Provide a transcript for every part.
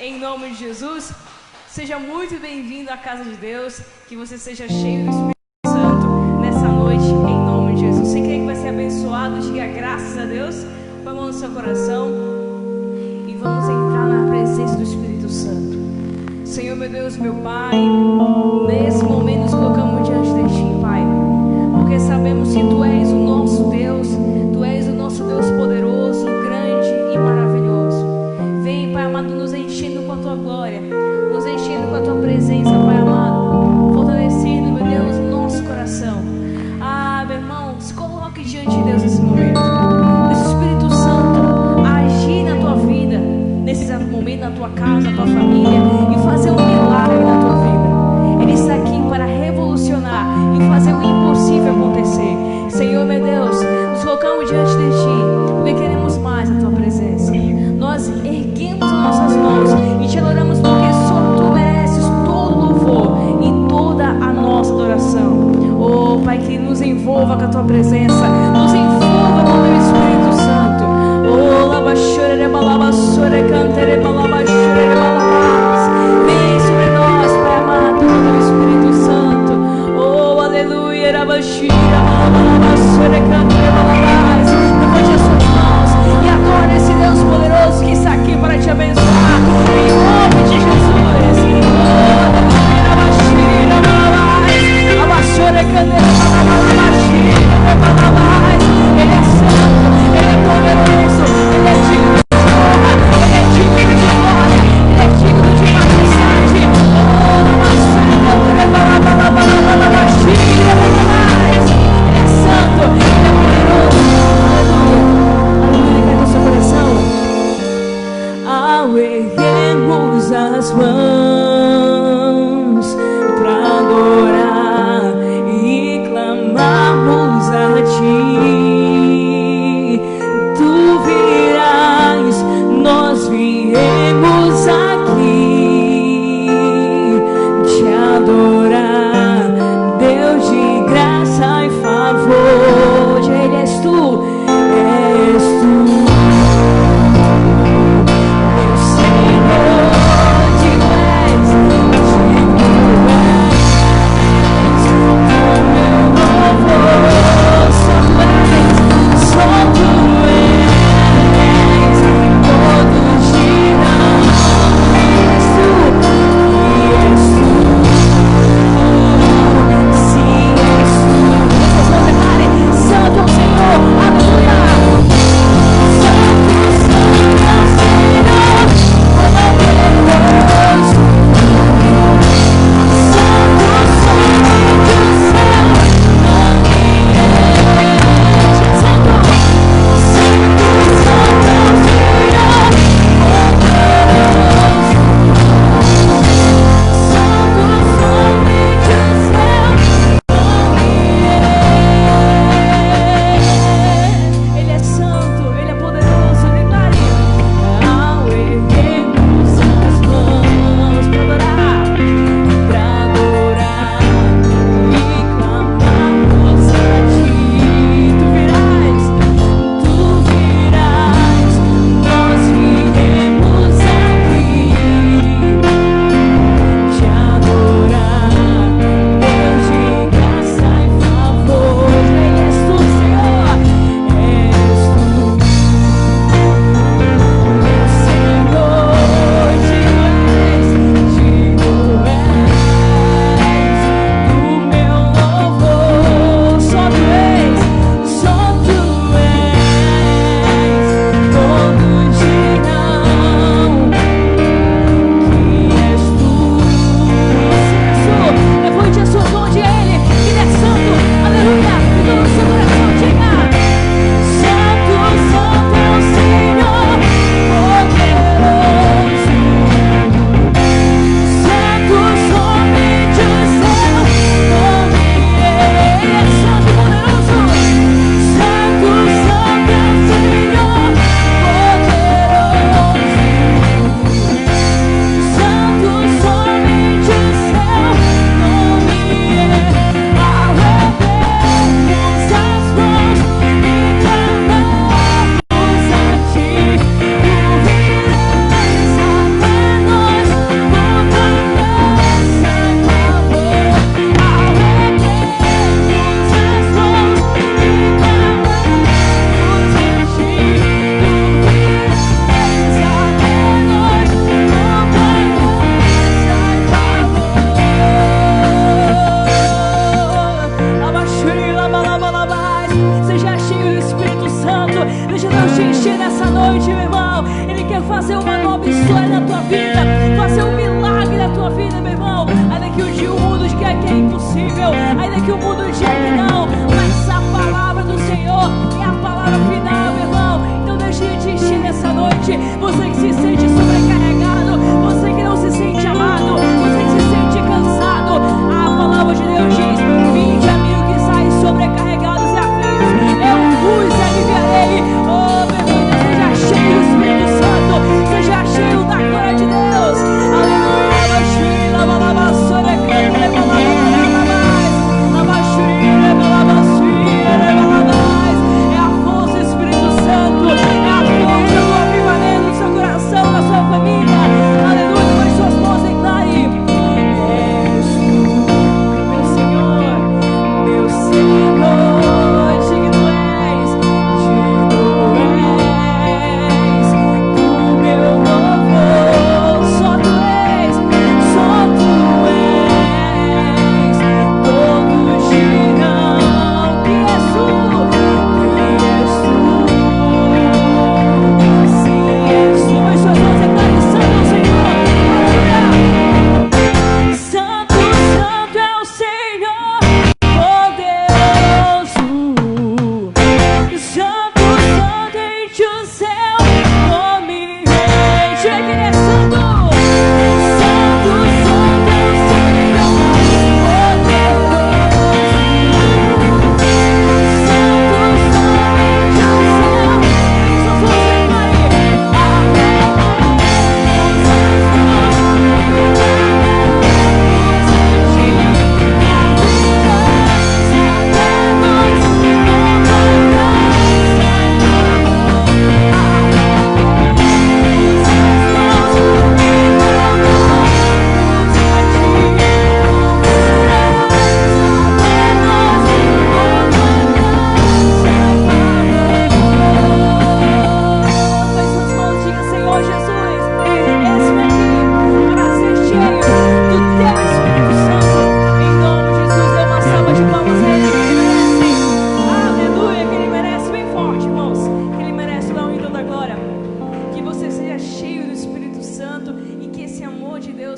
em nome de Jesus. Seja muito bem-vindo à casa de Deus, que você seja cheio do Espírito Santo nessa noite, em nome de Jesus. Você crê que vai ser abençoado? Diga graças a Deus. Põe a mão no seu coração e vamos entrar na presença do Espírito Santo. Senhor, meu Deus, meu Pai, nesse momento nos colocamos diante de Ti, Pai, porque sabemos que Tu és o nosso Deus, Tu és o nosso Deus poderoso, grande e maravilhoso. Vem, Pai amado, nos enchendo com a Tua glória, nos enchendo com a Tua presença, Pai amado, fortalecendo, meu Deus, o nosso coração. Ah, meu irmão, se coloque diante de Deus nesse momento. Deixa o Espírito Santo agir na tua vida, nesse exato momento, na tua casa, na tua família, e fazer um milagre na tua vida. Ele está aqui para revolucionar e fazer o impossível acontecer. Senhor, meu Deus, nos colocamos diante de Ti, porque queremos mais a Tua presença. Nós erguemos as nossas mãos e Te adoramos, porque só Tu mereces todo o louvor e toda a nossa adoração. Oh, Pai, que nos envolva com a Tua presença, nos envolva com o Teu Espírito Santo. Oh, labachore, balabachore, cantere, balabachore, balabás. Vem sobre nós, Pai amado, com o Teu Espírito Santo. Oh, aleluia, labachira, balabachore, cantere, balabás. Levante as suas mãos e adore esse Deus poderoso que está aqui para te abençoar. Em nome de Jesus. Oh, aleluia, labachira, balabás. Labachore, cantere, balabachira, balabás. Ele é santo, Ele é poderoso, Ele é digno de honra, Ele é digno de glória, Ele é digno de majestade. Oh, labachore, cantere, balabás. Ele é santo, Ele é poderoso. Aleluia, aleluia, cai no seu coração. Ao erguermos as mãos para adorar e clamarmos a Ti, Tu virás, nós viemos aqui te adorar, Deus de graça e favor. Ele és Tu, és Tu. Meu Senhor, digno és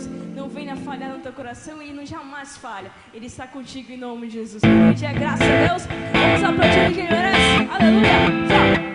Deus não venha falhar no teu coração, Ele não jamais falha. Ele está contigo em nome de Jesus. Pedir a graça a Deus. Vamos aplaudir quem merece. Aleluia. Tchau.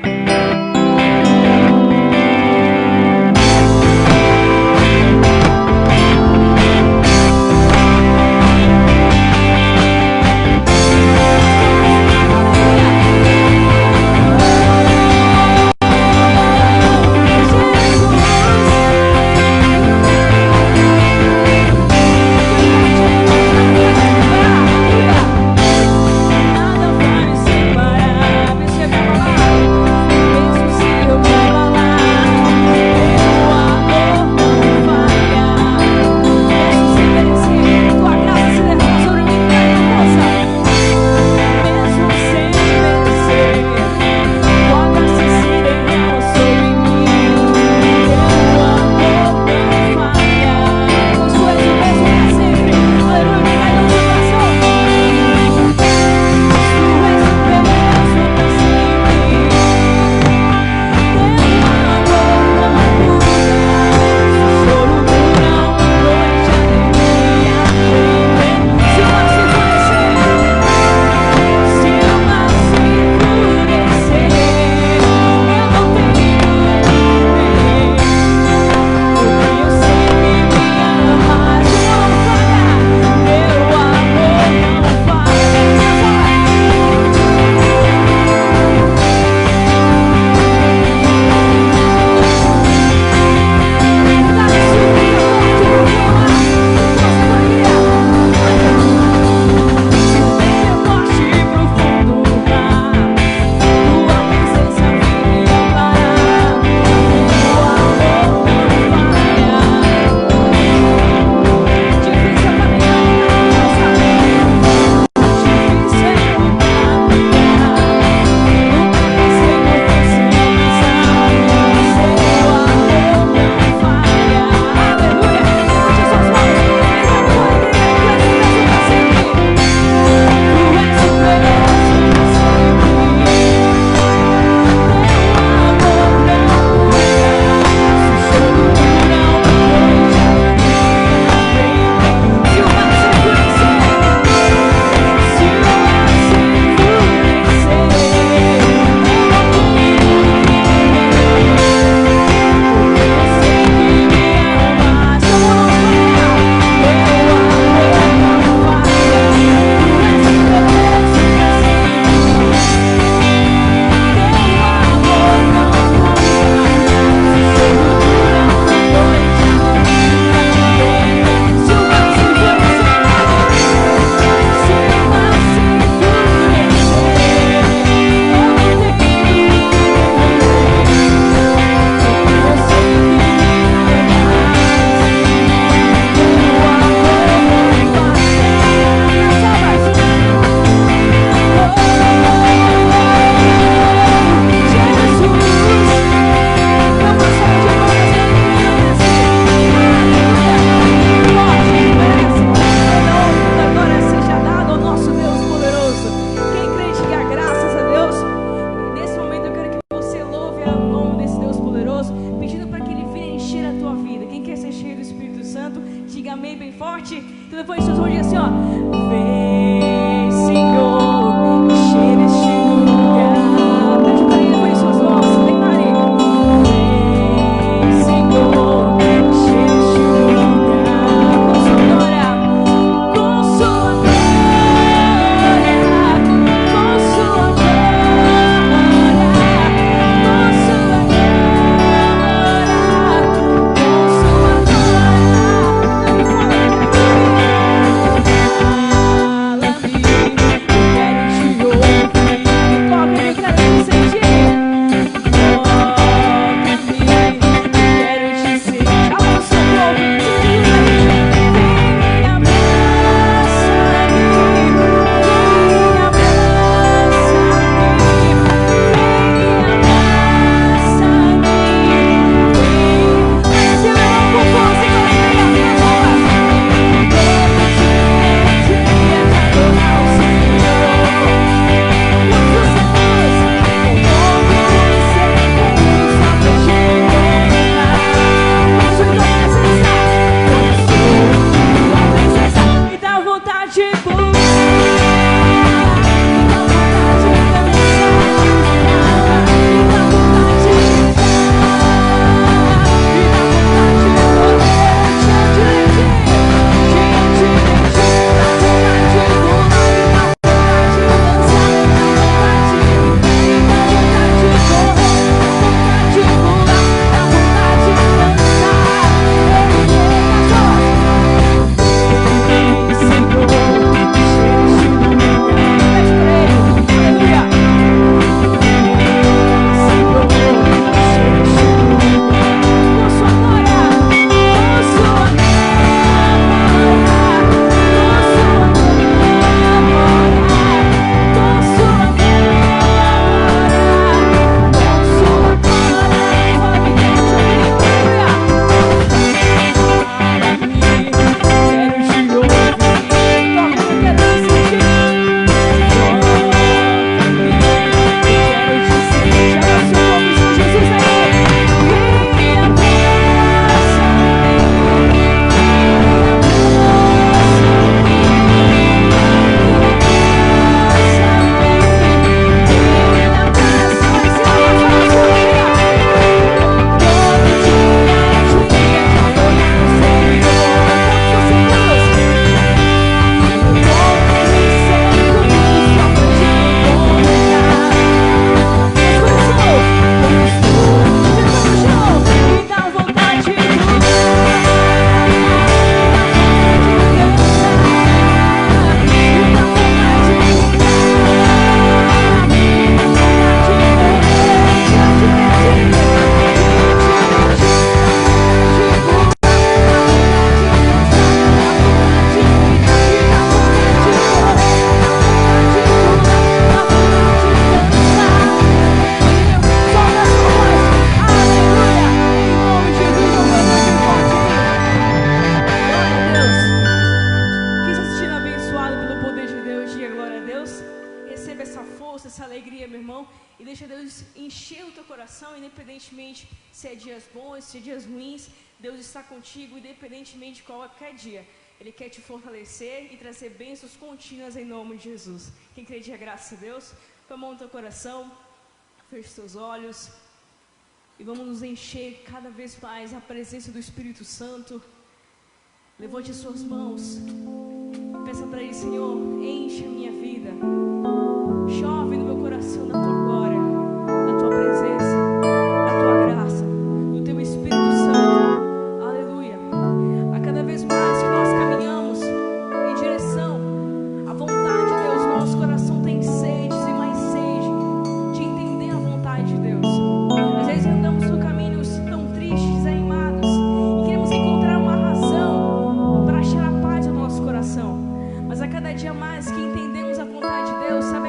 teu coração, independentemente se é dias bons, se é dias ruins, Deus está contigo, independentemente de qualquer dia. Ele quer te fortalecer e trazer bênçãos contínuas em nome de Jesus. Quem crê, diga graças a Deus. Põe a mão no teu coração, feche seus olhos e vamos nos encher cada vez mais a presença do Espírito Santo. Levante as suas mãos e peça para Ele: Senhor, enche a minha vida, chove no meu coração da tua glória, da tua presença, da tua graça, do teu Espírito Santo. Aleluia. A cada vez mais que nós caminhamos em direção à vontade de Deus, nosso coração tem sede e mais sede de entender a vontade de Deus. Às vezes andamos por caminhos tão tristes, desanimados, e queremos encontrar uma razão para achar a paz no nosso coração. Mas a cada dia mais que entendemos a vontade de Deus, sabe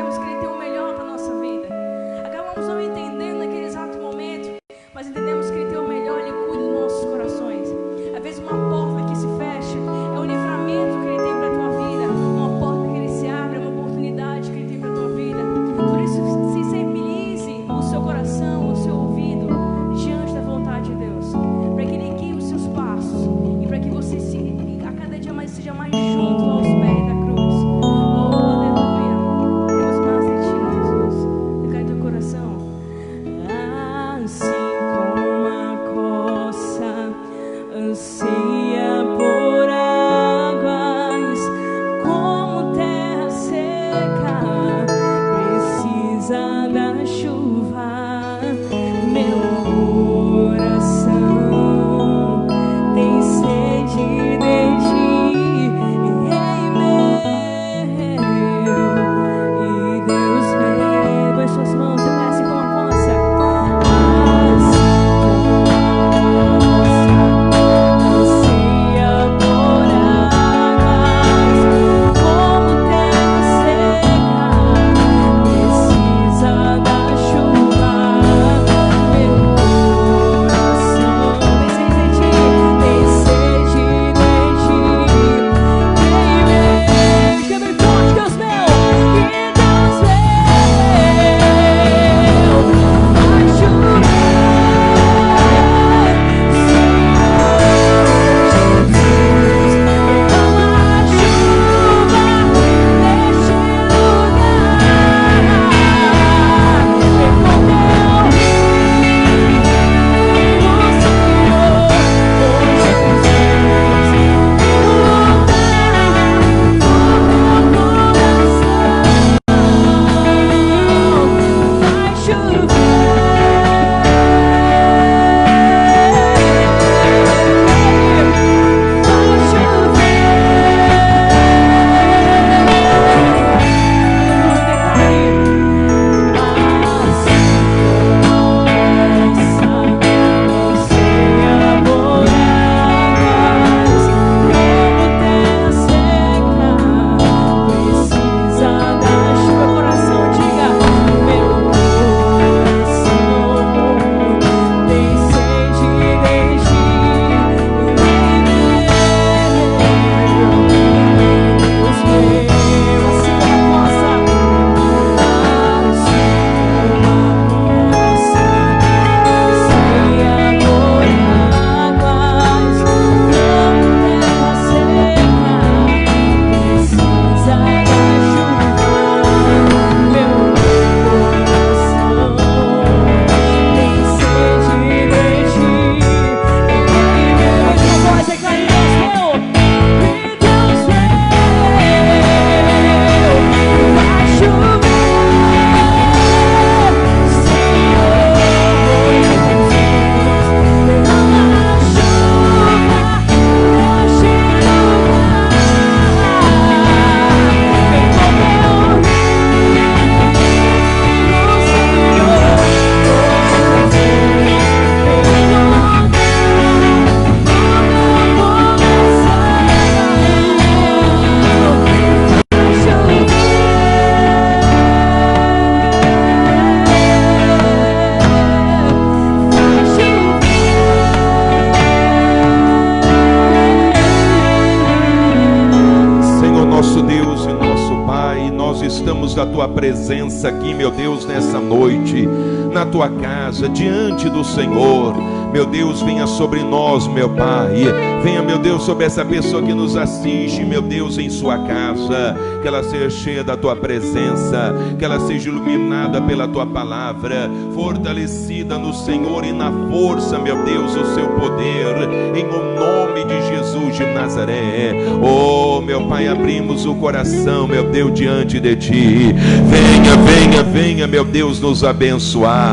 nós estamos na tua presença aqui, meu Deus, nessa noite, na tua casa, diante do Senhor. Meu Deus, venha sobre nós, meu Pai. Venha, meu Deus, sobre essa pessoa que nos assiste, meu Deus, em sua casa. Que ela seja cheia da tua presença, que ela seja iluminada pela tua palavra, fortalecida no Senhor e na força, meu Deus, o seu poder, em o nome de Jesus de Nazaré. Oh, meu Pai, abrimos o coração, meu Deus, diante de ti. Venha, venha, venha, meu Deus, nos abençoar.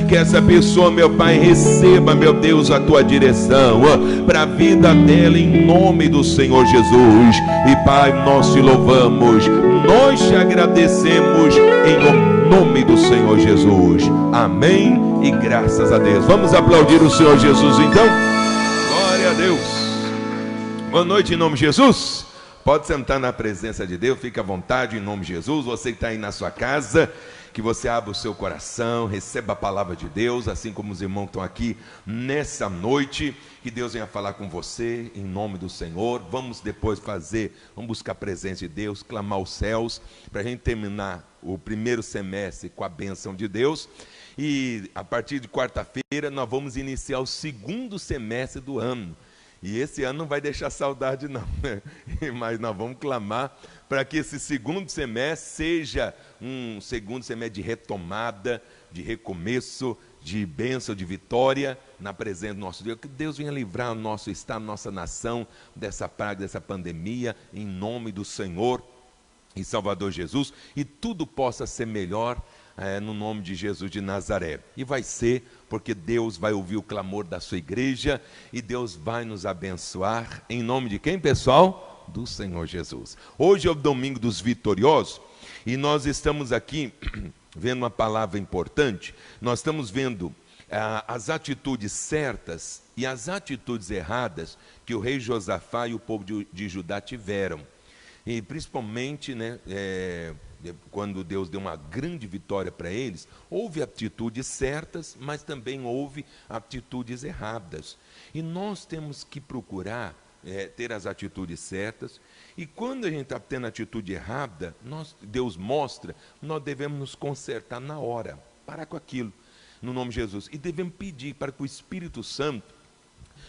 Que essa pessoa, meu Pai, receba, meu Deus, a tua direção para a vida dela, em nome do Senhor Jesus. E Pai, nós te louvamos, nós te agradecemos em nome do Senhor Jesus. Amém e graças a Deus. Vamos aplaudir o Senhor Jesus então? Glória a Deus. Boa noite em nome de Jesus. Pode sentar na presença de Deus, fique à vontade em nome de Jesus. Você que está aí na sua casa, que você abra o seu coração, receba a palavra de Deus, assim como os irmãos que estão aqui nessa noite. Que Deus venha falar com você em nome do Senhor. Vamos depois vamos buscar a presença de Deus, clamar os céus, para a gente terminar o primeiro semestre com a bênção de Deus. E a partir de quarta-feira nós vamos iniciar o segundo semestre do ano. E esse ano não vai deixar saudade não, né? Mas nós vamos clamar para que esse segundo semestre seja um segundo semestre de retomada, de recomeço, de bênção, de vitória na presença do nosso Deus. Que Deus venha livrar o nosso estado, nossa nação dessa praga, dessa pandemia, em nome do Senhor e Salvador Jesus, e tudo possa ser melhor no nome de Jesus de Nazaré. E vai ser, porque Deus vai ouvir o clamor da sua igreja e Deus vai nos abençoar. Em nome de quem, pessoal? Do Senhor Jesus. Hoje é o domingo dos vitoriosos e nós estamos aqui vendo uma palavra importante. Nós estamos vendo as atitudes certas e as atitudes erradas que o rei Josafá e o povo de Judá tiveram. E principalmente, quando Deus deu uma grande vitória para eles, houve atitudes certas, mas também houve atitudes erradas. E nós temos que procurar ter as atitudes certas. E quando a gente está tendo atitude errada, Deus mostra, nós devemos nos consertar na hora, parar com aquilo, no nome de Jesus. E devemos pedir para que o Espírito Santo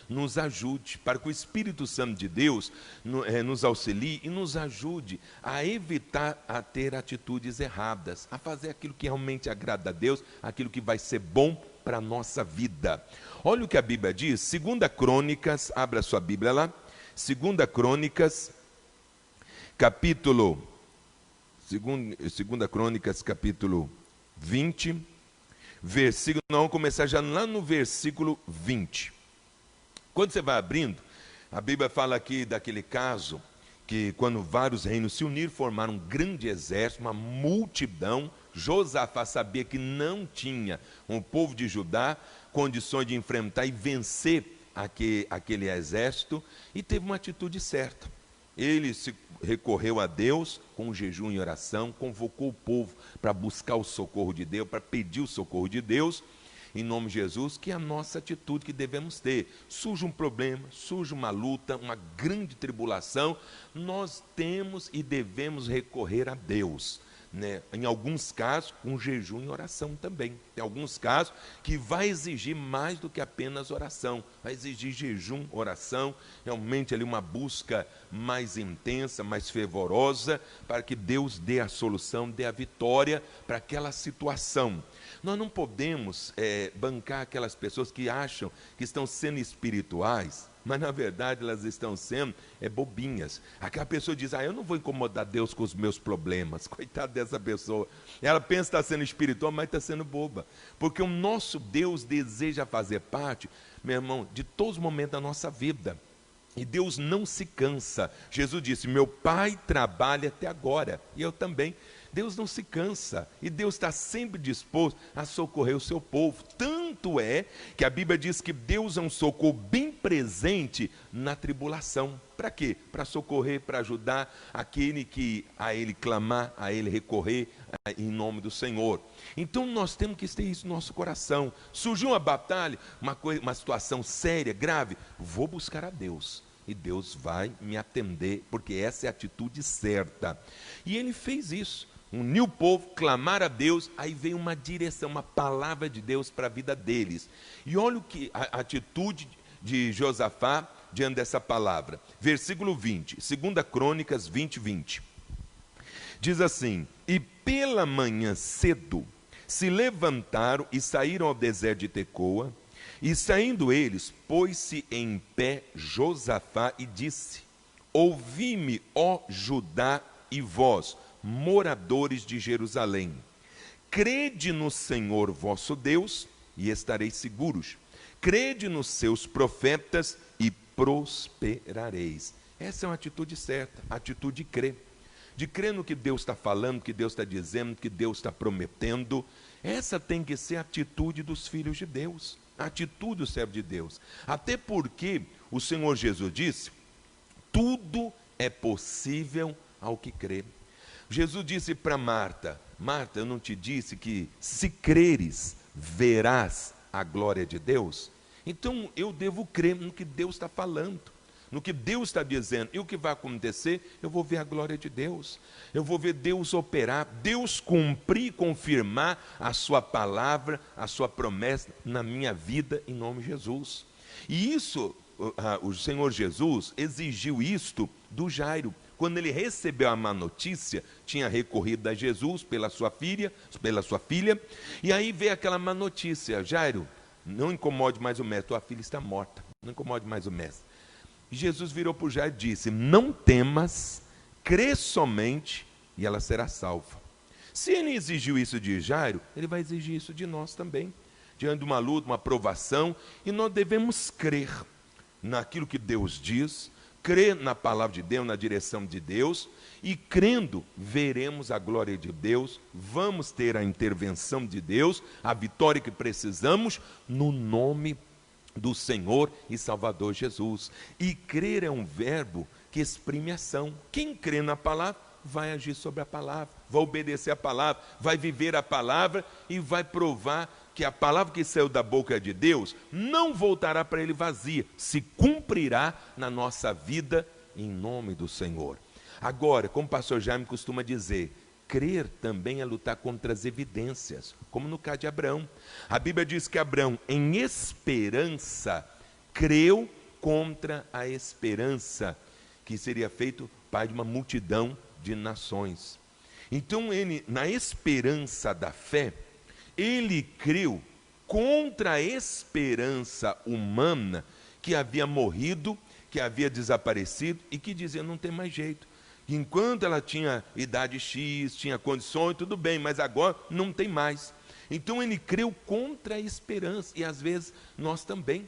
nos ajude, para que o Espírito Santo de Deus nos auxilie e nos ajude a evitar a ter atitudes erradas, a fazer aquilo que realmente agrada a Deus, aquilo que vai ser bom para a nossa vida. Olha o que a Bíblia diz, 2 Crônicas, abra sua Bíblia lá, 2 Crônicas, capítulo 20, versículo, nós vamos começar já lá no versículo 20. Quando você vai abrindo, a Bíblia fala aqui daquele caso que quando vários reinos se uniram, formaram um grande exército, uma multidão. Josafá sabia que não tinha o povo de Judá condições de enfrentar e vencer aquele exército, e teve uma atitude certa. Ele se recorreu a Deus com jejum e oração, convocou o povo para buscar o socorro de Deus, para pedir o socorro de Deus, em nome de Jesus, que é a nossa atitude que devemos ter. Surge um problema, surge uma luta, uma grande tribulação, nós temos e devemos recorrer a Deus, né? Em alguns casos, com jejum e oração também. Tem alguns casos que vai exigir mais do que apenas oração, vai exigir jejum, oração, realmente ali uma busca mais intensa, mais fervorosa, para que Deus dê a solução, dê a vitória para aquela situação. Nós não podemos bancar aquelas pessoas que acham que estão sendo espirituais, mas na verdade elas estão sendo bobinhas. Aquela pessoa diz, eu não vou incomodar Deus com os meus problemas. Coitada dessa pessoa. Ela pensa que está sendo espiritual, mas está sendo boba. Porque o nosso Deus deseja fazer parte, meu irmão, de todos os momentos da nossa vida. E Deus não se cansa. Jesus disse, meu Pai trabalha até agora, e eu também. Deus não se cansa, e Deus está sempre disposto a socorrer o seu povo. Tanto é que a Bíblia diz que Deus é um socorro bem presente na tribulação. Para quê? Para socorrer, para ajudar aquele que a Ele clamar, a Ele recorrer em nome do Senhor. Então nós temos que ter isso no nosso coração. Surgiu uma batalha, uma situação séria, grave, vou buscar a Deus. E Deus vai me atender, porque essa é a atitude certa. E ele fez isso. unir o povo, clamar a Deus, aí vem uma direção, uma palavra de Deus para a vida deles. E olha o que a atitude de Josafá diante dessa palavra. Versículo 20, 2 Crônicas 20. Diz assim: e pela manhã cedo se levantaram e saíram ao deserto de Tecoa, e saindo eles, pôs-se em pé Josafá e disse: ouvi-me, ó Judá e vós, moradores de Jerusalém, crede no Senhor vosso Deus e estareis seguros, crede nos seus profetas e prosperareis. Essa é uma atitude certa, a atitude de crer no que Deus está falando, que Deus está dizendo, que Deus está prometendo. Essa tem que ser a atitude dos filhos de Deus, a atitude do servo de Deus. Até porque o Senhor Jesus disse: tudo é possível ao que crê. Jesus disse para Marta: Marta, eu não te disse que se creres, verás a glória de Deus? Então eu devo crer no que Deus está falando, no que Deus está dizendo. E o que vai acontecer? Eu vou ver a glória de Deus, eu vou ver Deus operar, Deus cumprir e confirmar a sua palavra, a sua promessa na minha vida, em nome de Jesus. E isso, o Senhor Jesus exigiu isto do Jairo. Quando ele recebeu a má notícia, tinha recorrido a Jesus pela sua filha, e aí veio aquela má notícia: Jairo, não incomode mais o mestre, tua filha está morta, não incomode mais o mestre. E Jesus virou para o Jairo e disse: não temas, crê somente e ela será salva. Se ele exigiu isso de Jairo, ele vai exigir isso de nós também, diante de uma luta, uma provação, e nós devemos crer naquilo que Deus diz, crer na palavra de Deus, na direção de Deus, e crendo, veremos a glória de Deus, vamos ter a intervenção de Deus, a vitória que precisamos, no nome do Senhor e Salvador Jesus. E crer é um verbo que exprime ação. Quem crê na palavra, vai agir sobre a palavra, vai obedecer a palavra, vai viver a palavra e vai provar que a palavra que saiu da boca de Deus não voltará para ele vazia, se cumprirá na nossa vida, em nome do Senhor. Agora, como o pastor Jaime costuma dizer, crer também é lutar contra as evidências, como no caso de Abraão. A Bíblia diz que Abraão, em esperança, creu contra a esperança, que seria feito pai de uma multidão de nações. Então ele, na esperança da fé, ele creu contra a esperança humana que havia morrido, que havia desaparecido e que dizia: não tem mais jeito. Enquanto ela tinha idade X, tinha condições, tudo bem, mas agora não tem mais. Então ele creu contra a esperança, e às vezes nós também.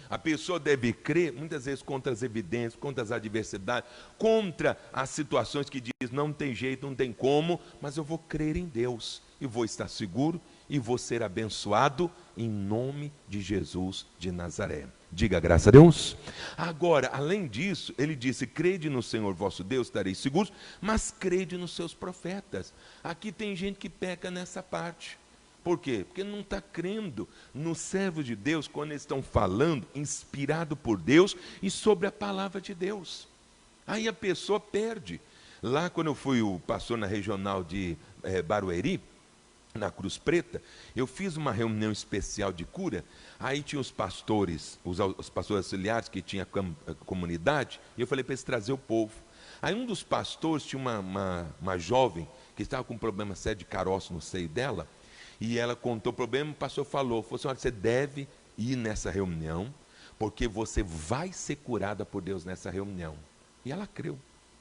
A pessoa deve crer, muitas vezes, contra as evidências, contra as adversidades, contra as situações que diz: não tem jeito, não tem como, mas eu vou crer em Deus, e vou estar seguro, e vou ser abençoado, em nome de Jesus de Nazaré. Diga graças a Deus. Agora, além disso, ele disse: crede no Senhor vosso Deus, estareis seguros, mas crede nos seus profetas. Aqui tem gente que peca nessa parte. Por quê? Porque não está crendo nos servos de Deus, quando eles estão falando, inspirado por Deus e sobre a palavra de Deus. Aí a pessoa perde. Lá, quando eu fui o pastor na regional de Barueri, na Cruz Preta, eu fiz uma reunião especial de cura. Aí tinha os pastores, os pastores auxiliares que tinha comunidade, e eu falei para eles trazer o povo. Aí um dos pastores tinha uma jovem que estava com um problema sério de caroço no seio dela, e ela contou o problema, o pastor falou: assim, olha, você deve ir nessa reunião, porque você vai ser curada por Deus nessa reunião. E ela creu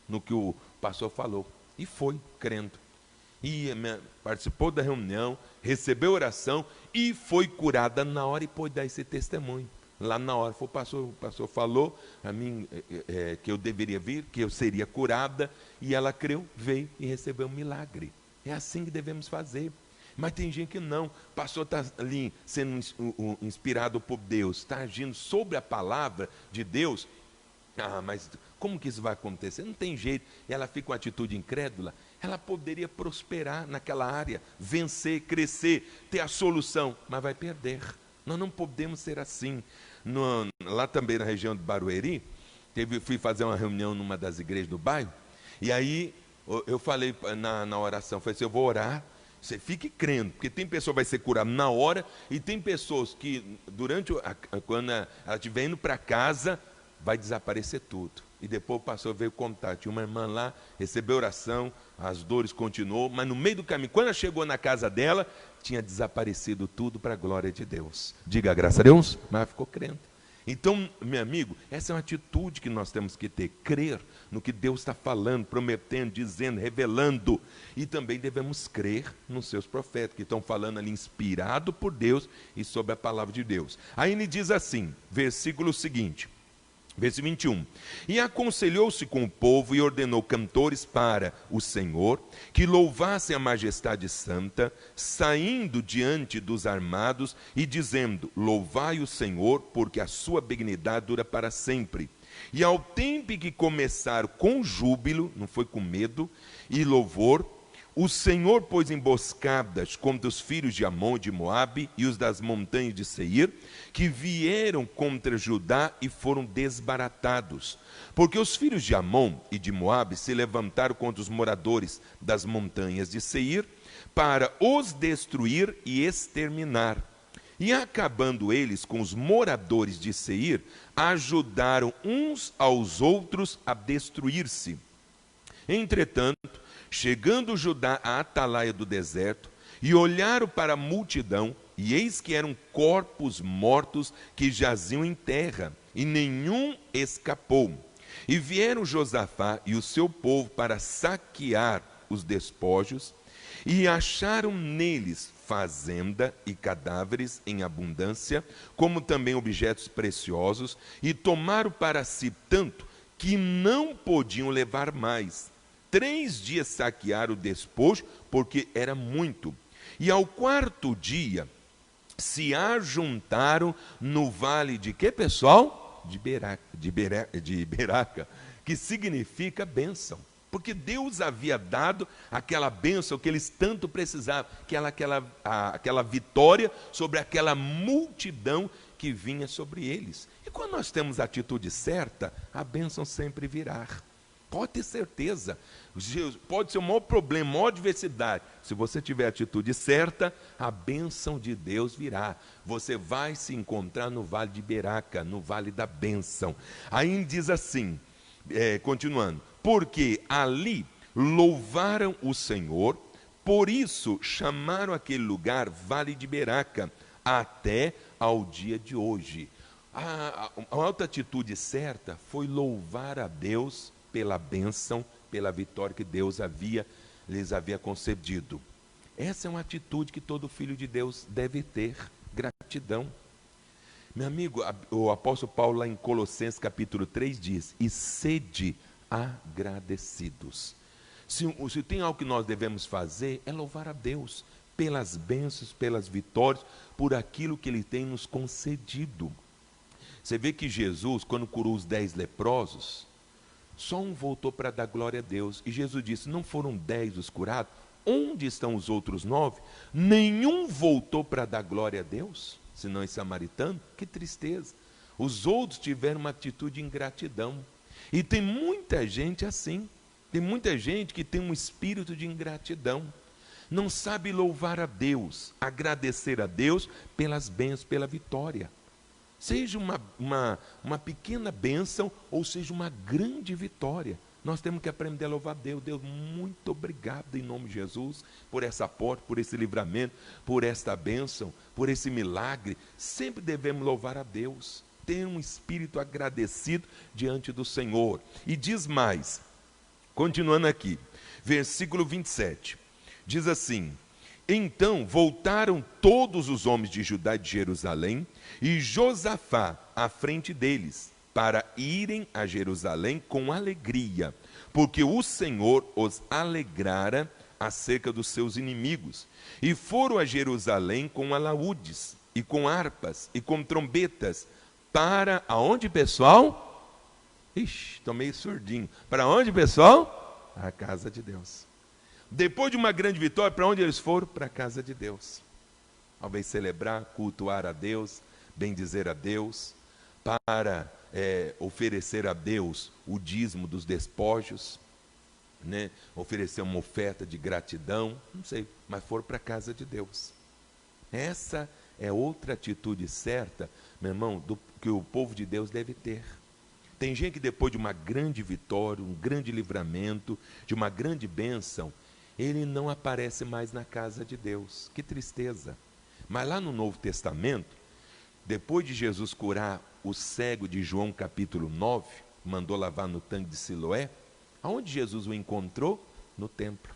no que o pastor falou, e foi crendo. E participou da reunião, recebeu oração e foi curada na hora, e pôde dar esse testemunho. Lá na hora, o pastor falou a mim que eu deveria vir, que eu seria curada, e ela creu, veio e recebeu um milagre. É assim que devemos fazer. Mas tem gente que não. O pastor está ali sendo inspirado por Deus, está agindo sobre a palavra de Deus. Ah, mas como que isso vai acontecer? Não tem jeito. E ela fica com uma atitude incrédula. Ela poderia prosperar naquela área, vencer, crescer, ter a solução, mas vai perder. Nós não podemos ser assim. Lá também na região de Barueri, fui fazer uma reunião numa das igrejas do bairro, e aí Eu falei na oração, falei assim, eu vou orar, você fique crendo, porque tem pessoa que vai ser curada na hora, e tem pessoas que, quando ela estiver indo para casa, vai desaparecer tudo. E depois o pastor veio contar, tinha uma irmã lá, recebeu oração, as dores continuou, mas no meio do caminho, quando ela chegou na casa dela, tinha desaparecido tudo para a glória de Deus. Diga graças a Deus, mas ela ficou crendo. Então, meu amigo, essa é uma atitude que nós temos que ter, crer no que Deus está falando, prometendo, dizendo, revelando. E também devemos crer nos seus profetas, que estão falando ali inspirado por Deus e sobre a palavra de Deus. Aí ele diz assim, versículo seguinte, versículo 21. E aconselhou-se com o povo e ordenou cantores para o Senhor, que louvassem a majestade santa, saindo diante dos armados e dizendo, louvai o Senhor, porque a sua benignidade dura para sempre. E ao tempo que começaram com júbilo, não foi com medo, e louvor, o Senhor pôs emboscadas contra os filhos de Amon e de Moabe e os das montanhas de Seir, que vieram contra Judá e foram desbaratados. Porque os filhos de Amon e de Moabe se levantaram contra os moradores das montanhas de Seir, para os destruir e exterminar. E acabando eles com os moradores de Seir, ajudaram uns aos outros a destruir-se. Entretanto, chegando Judá à atalaia do deserto, e olharam para a multidão, e eis que eram corpos mortos que jaziam em terra, e nenhum escapou. E vieram Josafá e o seu povo para saquear os despojos, e acharam neles fazenda e cadáveres em abundância, como também objetos preciosos, e tomaram para si tanto que não podiam levar mais. 3 dias saquearam o despojo, porque era muito. E ao 4º dia, se ajuntaram no vale de quê, pessoal? De Beraca, que significa bênção. Porque Deus havia dado aquela bênção que eles tanto precisavam, aquela vitória sobre aquela multidão que vinha sobre eles. E quando nós temos a atitude certa, a bênção sempre virá. Pode ter certeza, pode ser o maior problema, a maior adversidade. Se você tiver a atitude certa, a bênção de Deus virá. Você vai se encontrar no vale de Beraca, no vale da bênção. Aí diz assim, continuando, porque ali louvaram o Senhor, por isso chamaram aquele lugar Vale de Beraca, até ao dia de hoje. A outra atitude certa foi louvar a Deus pela bênção, pela vitória que Deus lhes havia concedido. Essa é uma atitude que todo filho de Deus deve ter, gratidão. Meu amigo, o apóstolo Paulo lá em Colossenses capítulo 3 diz, e sede agradecidos. Se tem algo que nós devemos fazer, é louvar a Deus pelas bênçãos, pelas vitórias, por aquilo que Ele tem nos concedido. Você vê que Jesus, quando curou os 10 leprosos, só um voltou para dar glória a Deus. E Jesus disse, não foram 10 os curados? Onde estão os outros 9? Nenhum voltou para dar glória a Deus, senão esse samaritano. Que tristeza. Os outros tiveram uma atitude de ingratidão. E tem muita gente assim. Tem muita gente que tem um espírito de ingratidão. Não sabe louvar a Deus, agradecer a Deus pelas bênçãos, pela vitória. Seja uma pequena bênção ou seja uma grande vitória. Nós temos que aprender a louvar a Deus. Deus, muito obrigado em nome de Jesus por essa porta, por esse livramento, por esta bênção, por esse milagre. Sempre devemos louvar a Deus. Ter um espírito agradecido diante do Senhor. E diz mais, continuando aqui, versículo 27, diz assim, então voltaram todos os homens de Judá e de Jerusalém, e Josafá à frente deles, para irem a Jerusalém com alegria, porque o Senhor os alegrara acerca dos seus inimigos. E foram a Jerusalém com alaúdes, e com harpas, e com trombetas, para aonde, pessoal? Ixi, estou meio surdinho. Para onde, pessoal? A casa de Deus. Depois de uma grande vitória, para onde eles foram? Para a casa de Deus. Ao invés de celebrar, cultuar a Deus, bendizer a Deus, para oferecer a Deus o dízimo dos despojos. né, oferecer uma oferta de gratidão, não sei, mas foram para a casa de Deus. Essa é outra atitude certa, meu irmão, que o povo de Deus deve ter. Tem gente que depois de uma grande vitória, um grande livramento, de uma grande bênção, ele não aparece mais na casa de Deus. Que tristeza. Mas lá no Novo Testamento, depois de Jesus curar o cego de João capítulo 9, mandou lavar no tanque de Siloé, aonde Jesus o encontrou? No templo,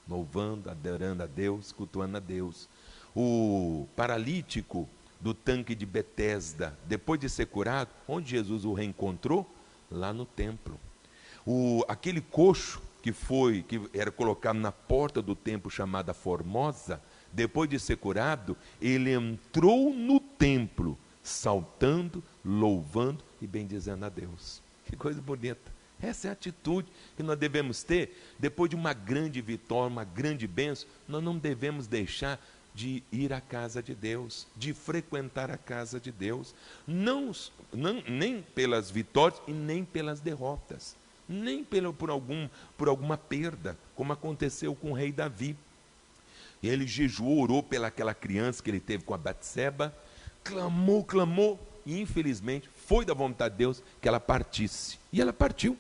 louvando, adorando a Deus, cultuando a Deus. O paralítico do tanque de Betesda, depois de ser curado, onde Jesus o reencontrou? Lá no templo. Aquele coxo que era colocado na porta do templo chamada Formosa, depois de ser curado, ele entrou no templo, saltando, louvando e bendizendo a Deus. Que coisa bonita. Essa é a atitude que nós devemos ter. Depois de uma grande vitória, uma grande bênção, nós não devemos deixar de ir à casa de Deus, de frequentar a casa de Deus, nem pelas vitórias e nem pelas derrotas, nem por alguma perda, como aconteceu com o rei Davi. Ele jejuou, orou pelaquela criança que ele teve com a Batseba, clamou, e infelizmente foi da vontade de Deus que ela partisse. E ela partiu.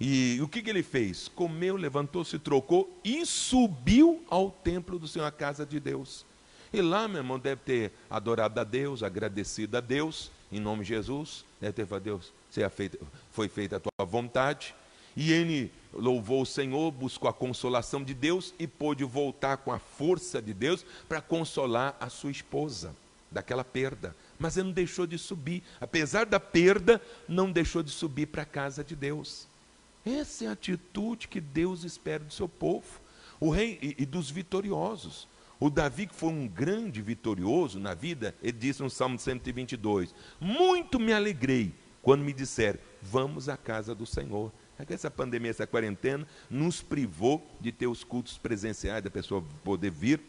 E o que ele fez? Comeu, levantou-se, trocou e subiu ao templo do Senhor, à casa de Deus. E lá, meu irmão, deve ter adorado a Deus, agradecido a Deus, em nome de Jesus. Deve ter falado: Deus, foi feita a tua vontade. E ele louvou o Senhor, buscou a consolação de Deus e pôde voltar com a força de Deus para consolar a sua esposa daquela perda. Mas ele não deixou de subir, apesar da perda, não deixou de subir para a casa de Deus. Essa é a atitude que Deus espera do seu povo, o rei e dos vitoriosos. O Davi, que foi um grande vitorioso na vida, ele disse no Salmo 122, muito me alegrei quando me disseram, vamos à casa do Senhor. Essa pandemia, essa quarentena, nos privou de ter os cultos presenciais, da pessoa poder vir,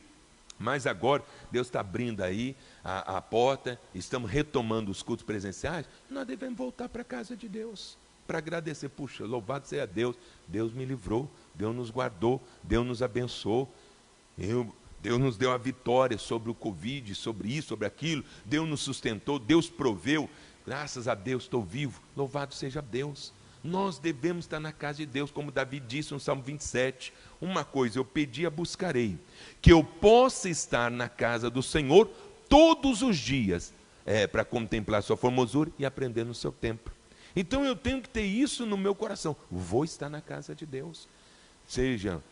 mas agora Deus está abrindo aí a porta, estamos retomando os cultos presenciais, nós devemos voltar para a casa de Deus, para agradecer. Puxa, louvado seja Deus, Deus me livrou, Deus nos guardou, Deus nos abençoou, Deus nos deu a vitória sobre o Covid, sobre isso, sobre aquilo, Deus nos sustentou, Deus proveu, graças a Deus estou vivo, louvado seja Deus. Nós devemos estar na casa de Deus, como Davi disse no Salmo 27, uma coisa eu pedi e buscarei, que eu possa estar na casa do Senhor todos os dias, para contemplar sua formosura e aprender no seu templo. Então eu tenho que ter isso no meu coração, vou estar na casa de Deus, seja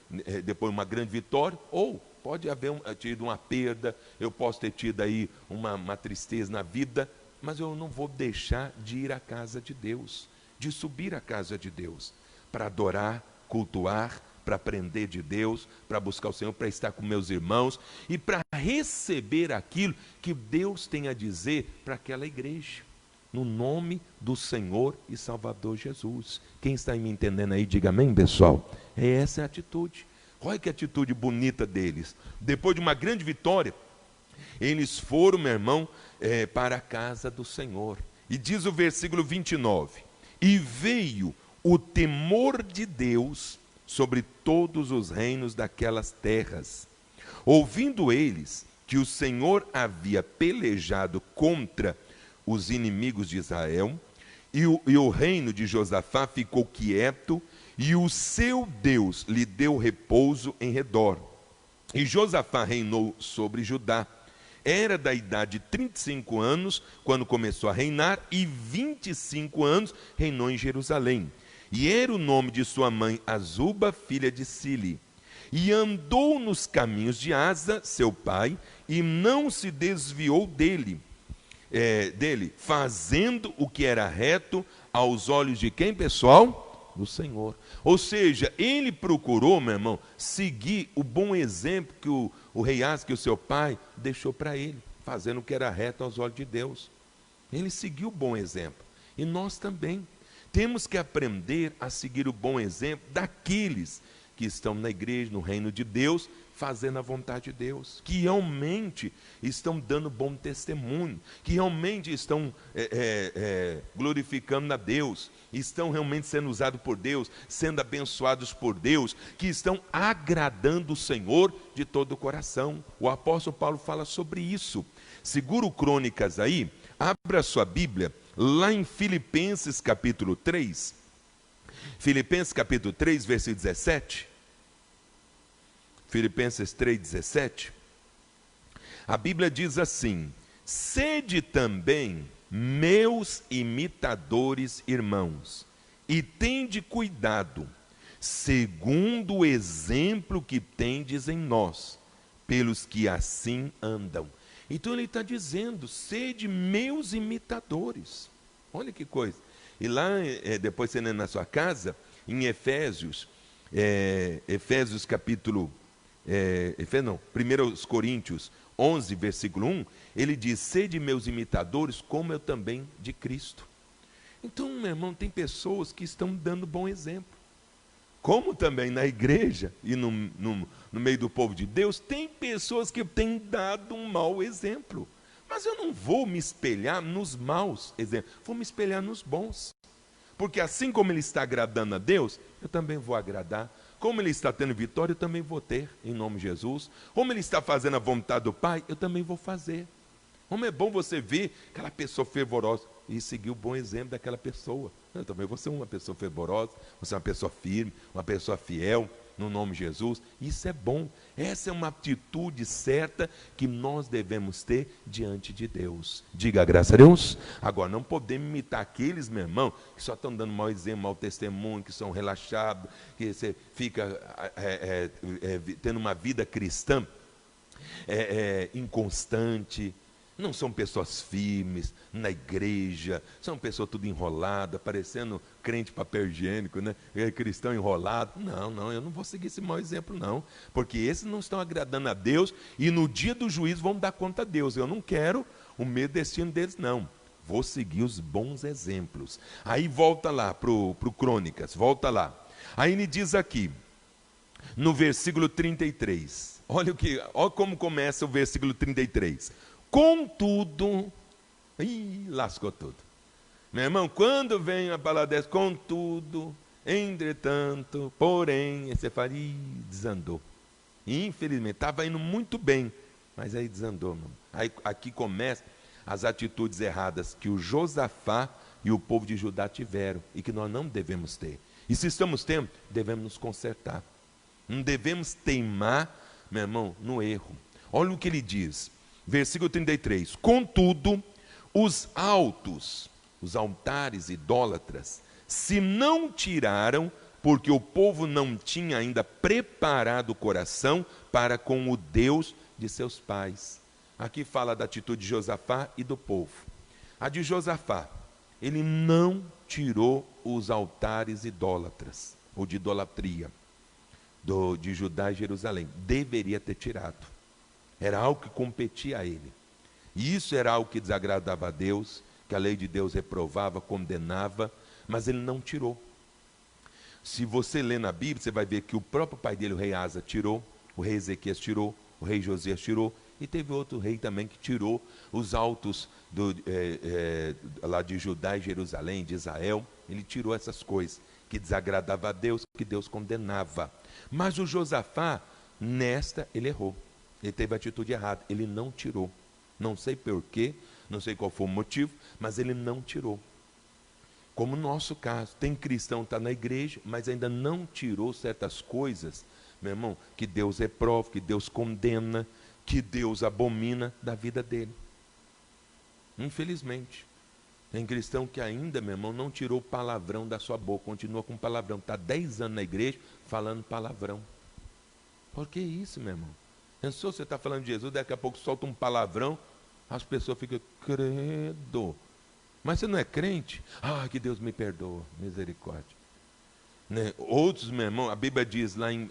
depois uma grande vitória, ou pode haver tido uma perda, eu posso ter tido aí uma tristeza na vida, mas eu não vou deixar de ir à casa de Deus, de subir à casa de Deus, para adorar, cultuar, para aprender de Deus, para buscar o Senhor, para estar com meus irmãos e para receber aquilo que Deus tem a dizer para aquela igreja, no nome do Senhor e Salvador Jesus. Quem está me entendendo aí, diga amém, pessoal. Essa é a atitude. Olha que atitude bonita deles. Depois de uma grande vitória, eles foram, meu irmão, para a casa do Senhor. E diz o versículo 29, e veio o temor de Deus sobre todos os reinos daquelas terras, ouvindo eles que o Senhor havia pelejado contra os inimigos de Israel, e o reino de Josafá ficou quieto, e o seu Deus lhe deu repouso em redor. E Josafá reinou sobre Judá. Era da idade de 35 anos, quando começou a reinar, e 25 anos reinou em Jerusalém. E era o nome de sua mãe Azuba, filha de Sili. E andou nos caminhos de Asa, seu pai, e não se desviou dele, fazendo o que era reto aos olhos de quem, pessoal? Do Senhor. Ou seja, ele procurou, meu irmão, seguir o bom exemplo que o rei Asa, que o seu pai, deixou para ele, fazendo o que era reto aos olhos de Deus. Ele seguiu o bom exemplo. E nós também temos que aprender a seguir o bom exemplo daqueles que estão na igreja, no reino de Deus, fazendo a vontade de Deus, que realmente estão dando bom testemunho, que realmente estão glorificando a Deus, estão realmente sendo usados por Deus, sendo abençoados por Deus, que estão agradando o Senhor de todo o coração. O apóstolo Paulo fala sobre isso. Segura o Crônicas aí, abra a sua Bíblia, lá em Filipenses capítulo 3, Filipenses capítulo 3, versículo 17, Filipenses 3,17, a Bíblia diz assim: sede também meus imitadores, irmãos, e tende cuidado, segundo o exemplo que tendes em nós, pelos que assim andam. Então ele está dizendo, sede meus imitadores. Olha que coisa. E lá, depois você lê na sua casa, em Efésios capítulo 1 Coríntios 11, versículo 1, ele diz, sede meus imitadores, como eu também de Cristo. Então, meu irmão, tem pessoas que estão dando bom exemplo. Como também na igreja e no meio do povo de Deus, tem pessoas que têm dado um mau exemplo. Mas eu não vou me espelhar nos maus exemplos, vou me espelhar nos bons. Porque assim como ele está agradando a Deus, eu também vou agradar. Como ele está tendo vitória, eu também vou ter, em nome de Jesus. Como ele está fazendo a vontade do Pai, eu também vou fazer. Como é bom você ver aquela pessoa fervorosa e seguir o bom exemplo daquela pessoa. Eu também vou ser uma pessoa fervorosa, vou ser uma pessoa firme, uma pessoa fiel, no nome de Jesus. Isso é bom. Essa é uma atitude certa que nós devemos ter diante de Deus. Diga graças a Deus. Agora, não podemos imitar aqueles, meu irmão, que só estão dando mau exemplo, mau testemunho, que são relaxados, que você fica tendo uma vida cristã inconstante. Não são pessoas firmes na igreja, são pessoas tudo enrolada, parecendo crente papel higiênico, né? Cristão enrolado. Não, eu não vou seguir esse mau exemplo, não. Porque esses não estão agradando a Deus e no dia do juízo vão dar conta a Deus. Eu não quero o meio destino deles, não. Vou seguir os bons exemplos. Aí volta lá para o Crônicas, volta lá. Aí ele diz aqui, no versículo 33, olha como começa o versículo 33. Contudo, lascou tudo. Meu irmão, quando vem a palavra dessa, contudo, entretanto, porém, você fala, desandou. Infelizmente, estava indo muito bem, mas aí desandou, meu irmão. Aí aqui começam as atitudes erradas que o Josafá e o povo de Judá tiveram e que nós não devemos ter. E se estamos tendo, devemos nos consertar. Não devemos teimar, meu irmão, no erro. Olha o que ele diz. Versículo 33, contudo, os altares idólatras, se não tiraram, porque o povo não tinha ainda preparado o coração para com o Deus de seus pais. Aqui fala da atitude de Josafá e do povo. A de Josafá, ele não tirou os altares idólatras, ou de idolatria, de Judá e Jerusalém. Deveria ter tirado. Era algo que competia a ele. E isso era algo que desagradava a Deus, que a lei de Deus reprovava, condenava, mas ele não tirou. Se você ler na Bíblia, você vai ver que o próprio pai dele, o rei Asa, tirou, o rei Ezequias tirou, o rei Josias tirou, e teve outro rei também que tirou os altos lá de Judá e Jerusalém, de Israel. Ele tirou essas coisas que desagradavam a Deus, que Deus condenava. Mas o Josafá, nesta, ele errou. Ele teve a atitude errada, ele não tirou. Não sei porquê, não sei qual foi o motivo, mas ele não tirou. Como no nosso caso, tem cristão que está na igreja, mas ainda não tirou certas coisas, meu irmão, que Deus reprova, que Deus condena, que Deus abomina da vida dele. Infelizmente. Tem cristão que ainda, meu irmão, não tirou o palavrão da sua boca, continua com palavrão. Está 10 anos na igreja falando palavrão. Por que isso, meu irmão? Pensou, você está falando de Jesus, daqui a pouco solta um palavrão, as pessoas ficam, credo. Mas você não é crente? Ah, que Deus me perdoa, misericórdia. Né? Outros, meu irmão, a Bíblia diz lá em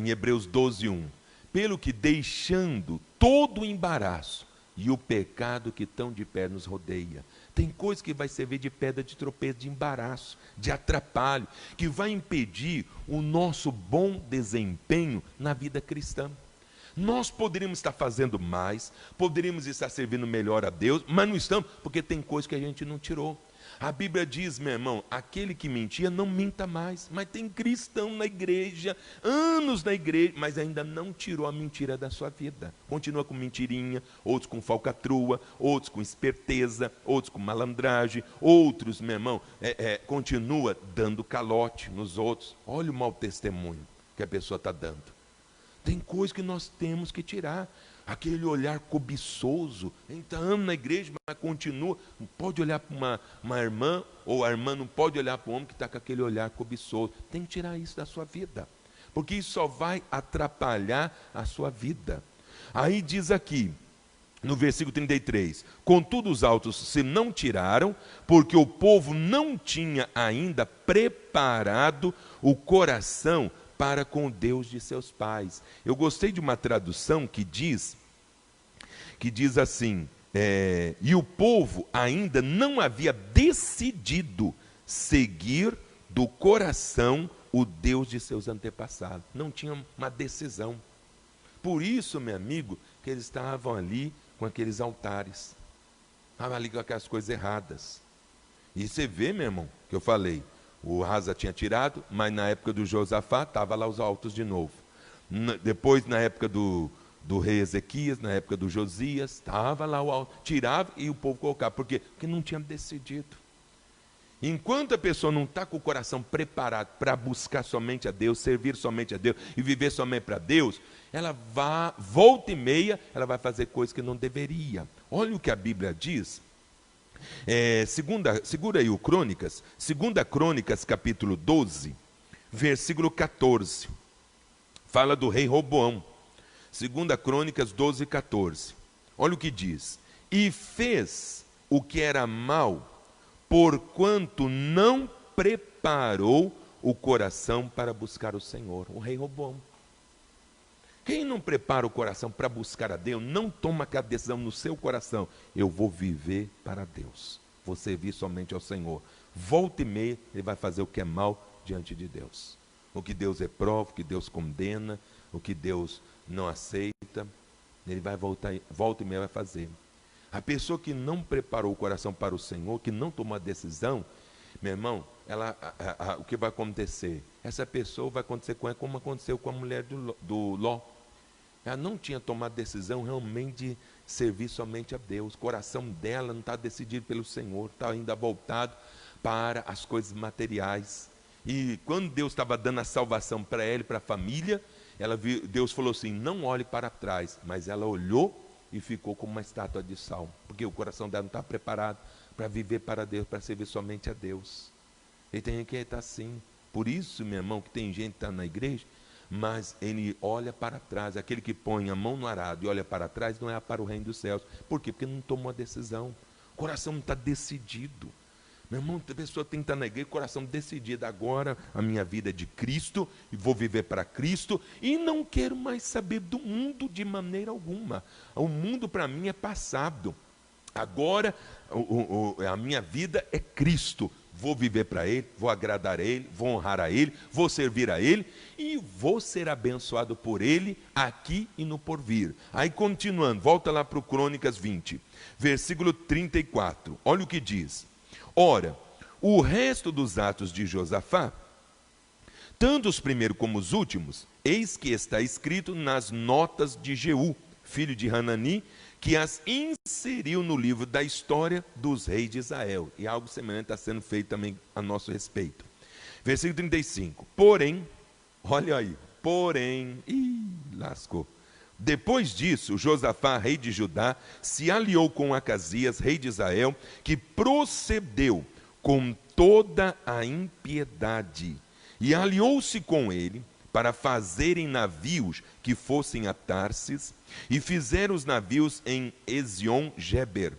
Hebreus 12:1, pelo que deixando todo o embaraço, e o pecado que tão de pé nos rodeia. Tem coisa que vai servir de pedra de tropeço, de embaraço, de atrapalho, que vai impedir o nosso bom desempenho na vida cristã. Nós poderíamos estar fazendo mais, poderíamos estar servindo melhor a Deus, mas não estamos, porque tem coisa que a gente não tirou. A Bíblia diz, meu irmão, aquele que mentia não minta mais. Mas tem cristão na igreja, anos na igreja, mas ainda não tirou a mentira da sua vida. Continua com mentirinha, outros com falcatrua, outros com esperteza, outros com malandragem, outros, meu irmão, continua dando calote nos outros. Olha o mau testemunho que a pessoa está dando. Tem coisa que nós temos que tirar. Aquele olhar cobiçoso, entrando na igreja, mas continua, não pode olhar para uma irmã, ou a irmã não pode olhar para o homem que está com aquele olhar cobiçoso. Tem que tirar isso da sua vida, porque isso só vai atrapalhar a sua vida. Aí diz aqui, no versículo 33, contudo os altos se não tiraram, porque o povo não tinha ainda preparado o coração para com o Deus de seus pais. Eu gostei de uma tradução que diz assim, e o povo ainda não havia decidido seguir do coração o Deus de seus antepassados. Não tinha uma decisão. Por isso, meu amigo, que eles estavam ali com aqueles altares, estavam ali com aquelas coisas erradas. E você vê, meu irmão, que eu falei, o Asa tinha tirado, mas na época do Josafá, estava lá os altos de novo. Depois, na época do rei Ezequias, na época do Josias, estava lá o alto, tirava e o povo colocava. Por quê? Porque não tinha decidido. Enquanto a pessoa não está com o coração preparado para buscar somente a Deus, servir somente a Deus e viver somente para Deus, ela volta e meia, ela vai fazer coisas que não deveria. Olha o que a Bíblia diz. Segura aí o Crônicas, 2 Crônicas capítulo 12, versículo 14, fala do rei Roboão. 2 Crônicas 12, 14, olha o que diz: e fez o que era mal, porquanto não preparou o coração para buscar o Senhor. O rei Roboão. Quem não prepara o coração para buscar a Deus, não toma a decisão no seu coração, eu vou viver para Deus, vou servir somente ao Senhor. Volta e meia, ele vai fazer o que é mal diante de Deus. O que Deus reprova, o que Deus condena, o que Deus não aceita, ele vai volta e meia vai fazer. A pessoa que não preparou o coração para o Senhor, que não tomou a decisão, meu irmão, o que vai acontecer? Essa pessoa vai acontecer com ela como aconteceu com a mulher do Ló. Ela não tinha tomado decisão realmente de servir somente a Deus. O coração dela não está decidido pelo Senhor, está ainda voltado para as coisas materiais. E quando Deus estava dando a salvação para ela e para a família, Deus falou assim, não olhe para trás. Mas ela olhou e ficou como uma estátua de sal, porque o coração dela não está preparado para viver para Deus, para servir somente a Deus. Ele tem que estar assim. Por isso, meu irmão, que tem gente que está na igreja, mas ele olha para trás. Aquele que põe a mão no arado e olha para trás não é para o reino dos céus. Por quê? Porque não tomou a decisão. O coração não está decidido. Meu irmão, a pessoa tem que estar na igreja, o coração decidido. Agora a minha vida é de Cristo e vou viver para Cristo e não quero mais saber do mundo de maneira alguma. O mundo para mim é passado. Agora a minha vida é Cristo. Vou viver para Ele, vou agradar a Ele, vou honrar a Ele, vou servir a Ele e vou ser abençoado por Ele aqui e no porvir. Aí continuando, volta lá para o Crônicas 20, versículo 34, olha o que diz. Ora, o resto dos atos de Josafá, tanto os primeiros como os últimos, eis que está escrito nas notas de Jeú, filho de Hanani, que as inseriu no livro da história dos reis de Israel. E algo semelhante está sendo feito também a nosso respeito. Versículo 35. Porém, olha aí, lascou. Depois disso, Josafá, rei de Judá, se aliou com Acasias, rei de Israel, que procedeu com toda a impiedade. E aliou-se com ele para fazerem navios que fossem a Tarsis, e fizeram os navios em Ezion-Geber.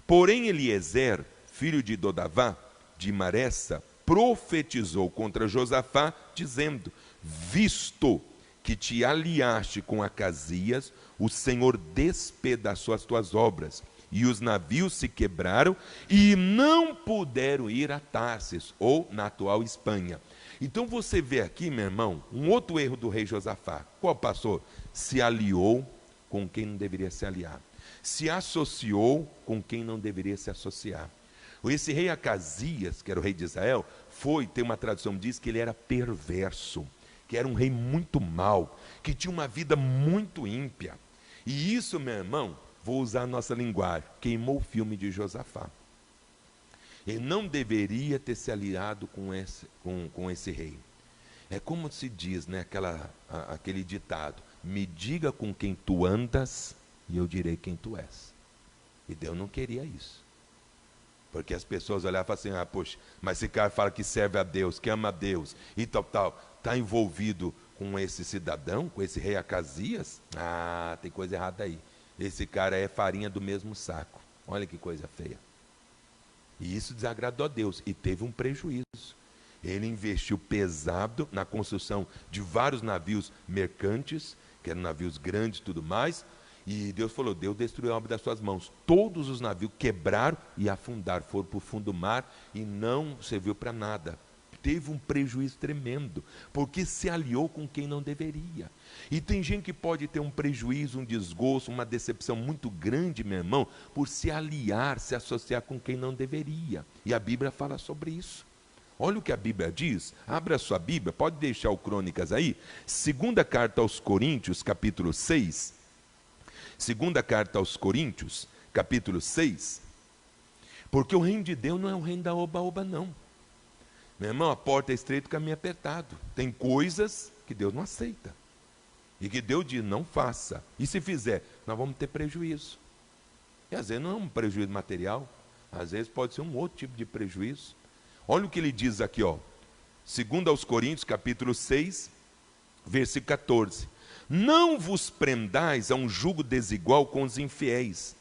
Porém Eliezer, filho de Dodavá, de Maressa, profetizou contra Josafá, dizendo, visto que te aliaste com Acasias, o Senhor despedaçou as tuas obras, e os navios se quebraram e não puderam ir a Tarsis, ou na atual Espanha. Então você vê aqui, meu irmão, um outro erro do rei Josafá. Qual, pastor? Se aliou com quem não deveria se aliar. Se associou com quem não deveria se associar. Esse rei Acasias, que era o rei de Israel, tem uma tradução que diz que ele era perverso, que era um rei muito mau, que tinha uma vida muito ímpia. E isso, meu irmão, vou usar a nossa linguagem, queimou o filme de Josafá. Ele não deveria ter se aliado com esse rei. É como se diz, né, aquele ditado: me diga com quem tu andas e eu direi quem tu és. E Deus não queria isso. Porque as pessoas olhavam e falavam assim: poxa, mas esse cara fala que serve a Deus, que ama a Deus e tal, está envolvido com esse cidadão, com esse rei Acasias? Tem coisa errada aí. Esse cara é farinha do mesmo saco. Olha que coisa feia. E isso desagradou a Deus e teve um prejuízo. Ele investiu pesado na construção de vários navios mercantes, que eram navios grandes e tudo mais, e Deus falou: Deus destruiu a obra das suas mãos. Todos os navios quebraram e afundaram, foram para o fundo do mar e não serviu para nada. Teve um prejuízo tremendo, porque se aliou com quem não deveria. E tem gente que pode ter um prejuízo, um desgosto, uma decepção muito grande, meu irmão, por se aliar, se associar com quem não deveria. E a Bíblia fala sobre isso. Olha o que a Bíblia diz. Abra a sua Bíblia, pode deixar o Crônicas aí. Segunda carta aos Coríntios, capítulo 6. Segunda carta aos Coríntios, capítulo 6. Porque o reino de Deus não é o reino da oba-oba, não. Meu irmão, a porta é estreita, o caminho é apertado. Tem coisas que Deus não aceita. E que Deus diz: não faça. E se fizer, nós vamos ter prejuízo. E às vezes não é um prejuízo material. Às vezes pode ser um outro tipo de prejuízo. Olha o que ele diz aqui, ó. 2 aos Coríntios, capítulo 6, versículo 14. Não vos prendais a um jugo desigual com os infiéis.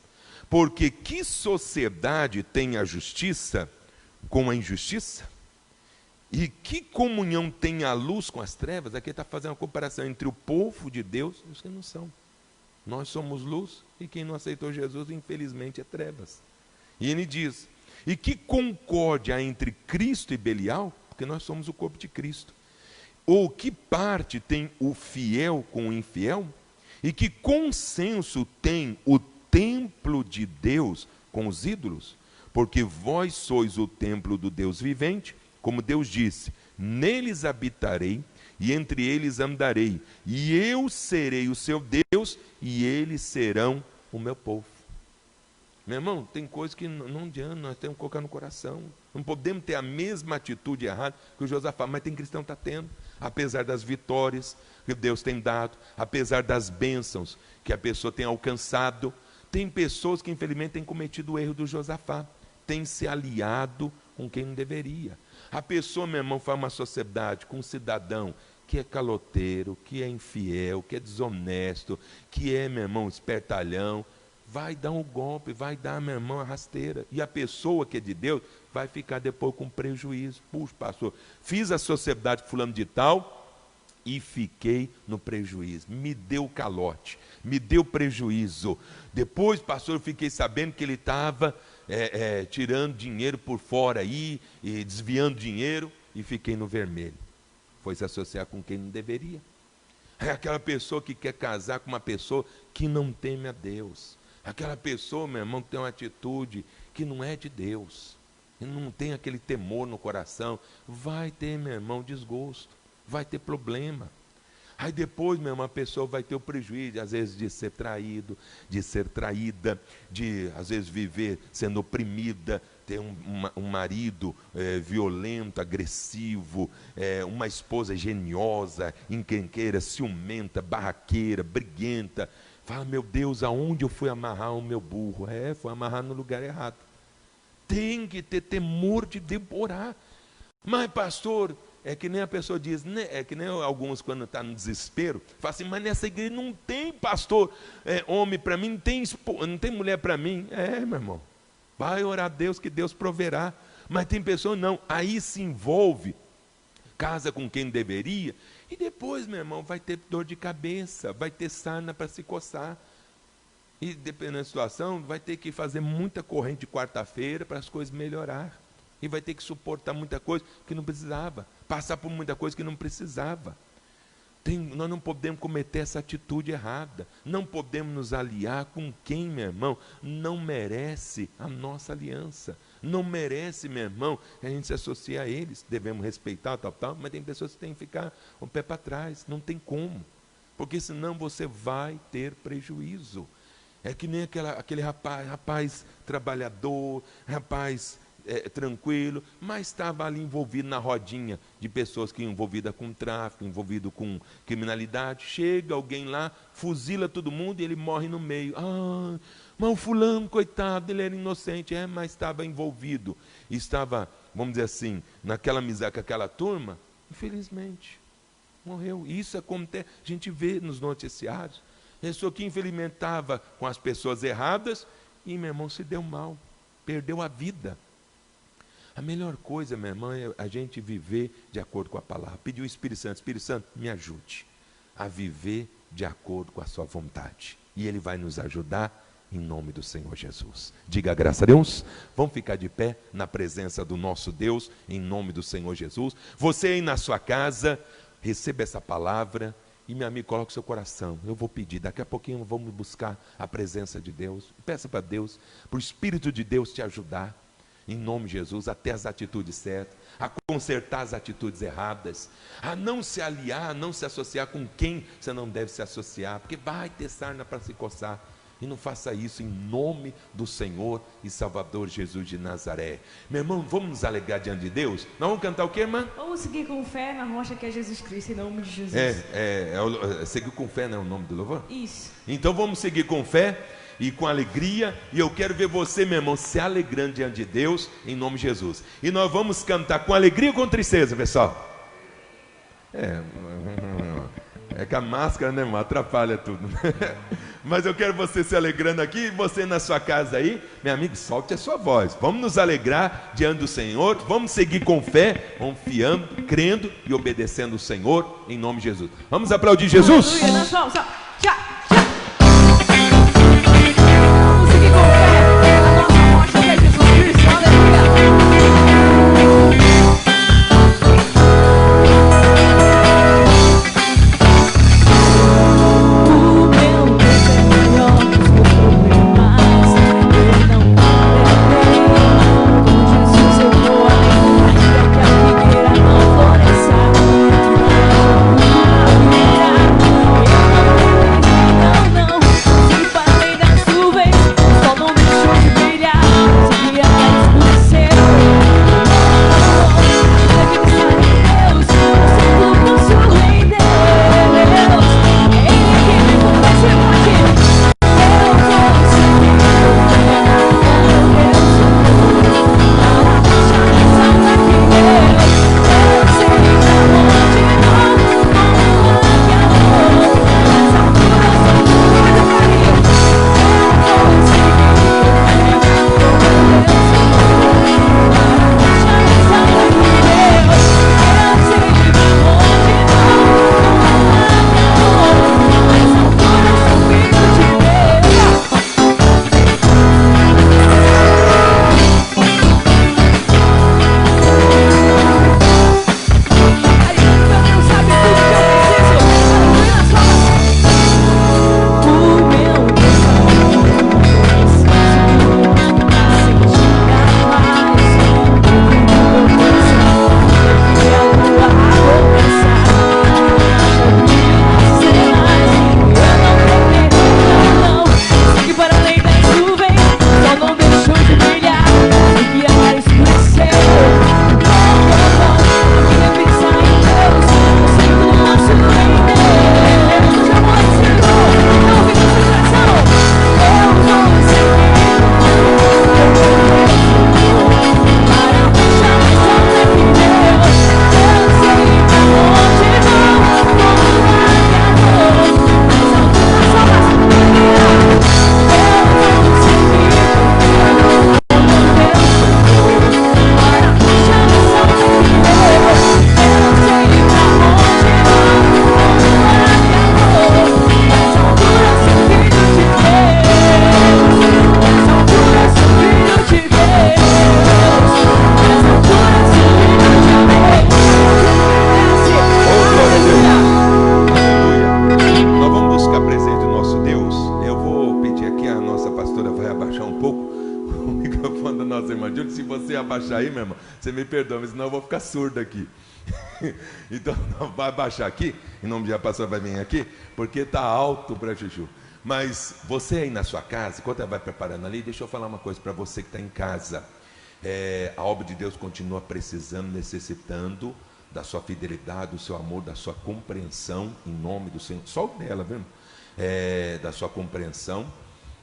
Porque que sociedade tem a justiça com a injustiça? E que comunhão tem a luz com as trevas? Aqui está fazendo uma comparação entre o povo de Deus e os que não são. Nós somos luz e quem não aceitou Jesus, infelizmente, é trevas. E ele diz: e que concórdia há entre Cristo e Belial? Porque nós somos o corpo de Cristo. Ou que parte tem o fiel com o infiel? E que consenso tem o templo de Deus com os ídolos? Porque vós sois o templo do Deus vivente. Como Deus disse: neles habitarei e entre eles andarei, e eu serei o seu Deus e eles serão o meu povo. Meu irmão, tem coisas que não adianta, nós temos que colocar no coração. Não podemos ter a mesma atitude errada que o Josafá, mas tem cristão que está tendo. Apesar das vitórias que Deus tem dado, apesar das bênçãos que a pessoa tem alcançado, tem pessoas que infelizmente têm cometido o erro do Josafá, têm se aliado com quem não deveria. A pessoa, meu irmão, faz uma sociedade com um cidadão que é caloteiro, que é infiel, que é desonesto, que é, meu irmão, espertalhão, vai dar um golpe, vai dar, meu irmão, a rasteira. E a pessoa que é de Deus vai ficar depois com prejuízo. Puxa, pastor, fiz a sociedade com fulano de tal e fiquei no prejuízo. Me deu calote, me deu prejuízo. Depois, pastor, eu fiquei sabendo que ele estava tirando dinheiro por fora aí, e desviando dinheiro, e fiquei no vermelho. Foi se associar com quem não deveria. É aquela pessoa que quer casar com uma pessoa que não teme a Deus. Aquela pessoa, meu irmão, que tem uma atitude que não é de Deus. E não tem aquele temor no coração. Vai ter, meu irmão, desgosto. Vai ter problema. Aí depois, meu irmão, a pessoa vai ter o prejuízo, às vezes, de ser traído, de ser traída, de, às vezes, viver sendo oprimida, ter um marido violento, agressivo, uma esposa geniosa, encrenqueira, ciumenta, barraqueira, briguenta. Fala: meu Deus, aonde eu fui amarrar o meu burro? Foi amarrar no lugar errado. Tem que ter temor de Deus, orar. Mas, pastor, é que nem a pessoa diz, né? É que nem alguns quando estão no desespero, falam assim: mas nessa igreja não tem pastor homem para mim, não tem mulher para mim. Meu irmão, vai orar a Deus que Deus proverá. Mas tem pessoas não, aí se envolve casa com quem deveria, e depois, meu irmão, vai ter dor de cabeça, vai ter sarna para se coçar. E dependendo da situação, vai ter que fazer muita corrente de quarta-feira para as coisas melhorar. E vai ter que suportar muita coisa que não precisava, passar por muita coisa que não precisava. Nós não podemos cometer essa atitude errada. Não podemos nos aliar com quem, meu irmão, não merece a nossa aliança. Não merece, meu irmão, que a gente se associe a eles. Devemos respeitar, tal, mas tem pessoas que têm que ficar o pé para trás. Não tem como. Porque senão você vai ter prejuízo. É que nem aquele rapaz trabalhador, rapaz tranquilo, mas estava ali envolvido na rodinha de pessoas que envolvidas com tráfico, envolvido com criminalidade. Chega alguém lá, fuzila todo mundo e ele morre no meio. Ah, mas o fulano, coitado, ele era inocente, mas estava envolvido, estava, vamos dizer assim, naquela amizade com aquela turma, infelizmente, morreu. Isso acontece, a gente vê nos noticiários. Pessoa que infelizmente estava com as pessoas erradas e, meu irmão, se deu mal, perdeu a vida. A melhor coisa, meu irmão, é a gente viver de acordo com a palavra. Pedir o Espírito Santo, me ajude a viver de acordo com a sua vontade. E Ele vai nos ajudar em nome do Senhor Jesus. Diga graças a Deus. Vamos ficar de pé na presença do nosso Deus, em nome do Senhor Jesus. Você aí na sua casa, receba essa palavra. E, meu amigo, coloque o seu coração. Eu vou pedir, daqui a pouquinho vamos buscar a presença de Deus. Peça para Deus, para o Espírito de Deus te ajudar, em nome de Jesus, a ter as atitudes certas, a consertar as atitudes erradas, a não se aliar, a não se associar com quem você não deve se associar, porque vai ter sarna para se coçar. E não faça isso em nome do Senhor e Salvador Jesus de Nazaré. Meu irmão, vamos nos alegrar diante de Deus? Nós vamos cantar o quê, irmã? Vamos seguir com fé na rocha que é Jesus Cristo, em nome de Jesus. Seguir com fé não é o nome do louvor? Isso. Então vamos seguir com fé e com alegria. E eu quero ver você, meu irmão, se alegrando diante de Deus, em nome de Jesus. E nós vamos cantar com alegria ou com tristeza, pessoal? É que a máscara, né, irmão, atrapalha tudo. Mas eu quero você se alegrando aqui, você na sua casa aí, meu amigo, solte a sua voz. Vamos nos alegrar diante do Senhor, vamos seguir com fé, confiando, crendo e obedecendo o Senhor, em nome de Jesus. Vamos aplaudir Jesus? Aleluia, nós vamos, tchau, tchau. Vamos seguir com fé na nossa rocha que é Jesus Cristo, aleluia. perdoa, mas senão eu vou ficar surdo aqui. Então vai baixar aqui, em nome de pastor vai vir aqui, porque está alto para Chuchu. Mas você aí na sua casa, enquanto ela vai preparando ali, deixa eu falar uma coisa para você que está em casa. A obra de Deus continua precisando, necessitando da sua fidelidade, do seu amor, da sua compreensão, em nome do Senhor. Só o dela, viu? Da sua compreensão.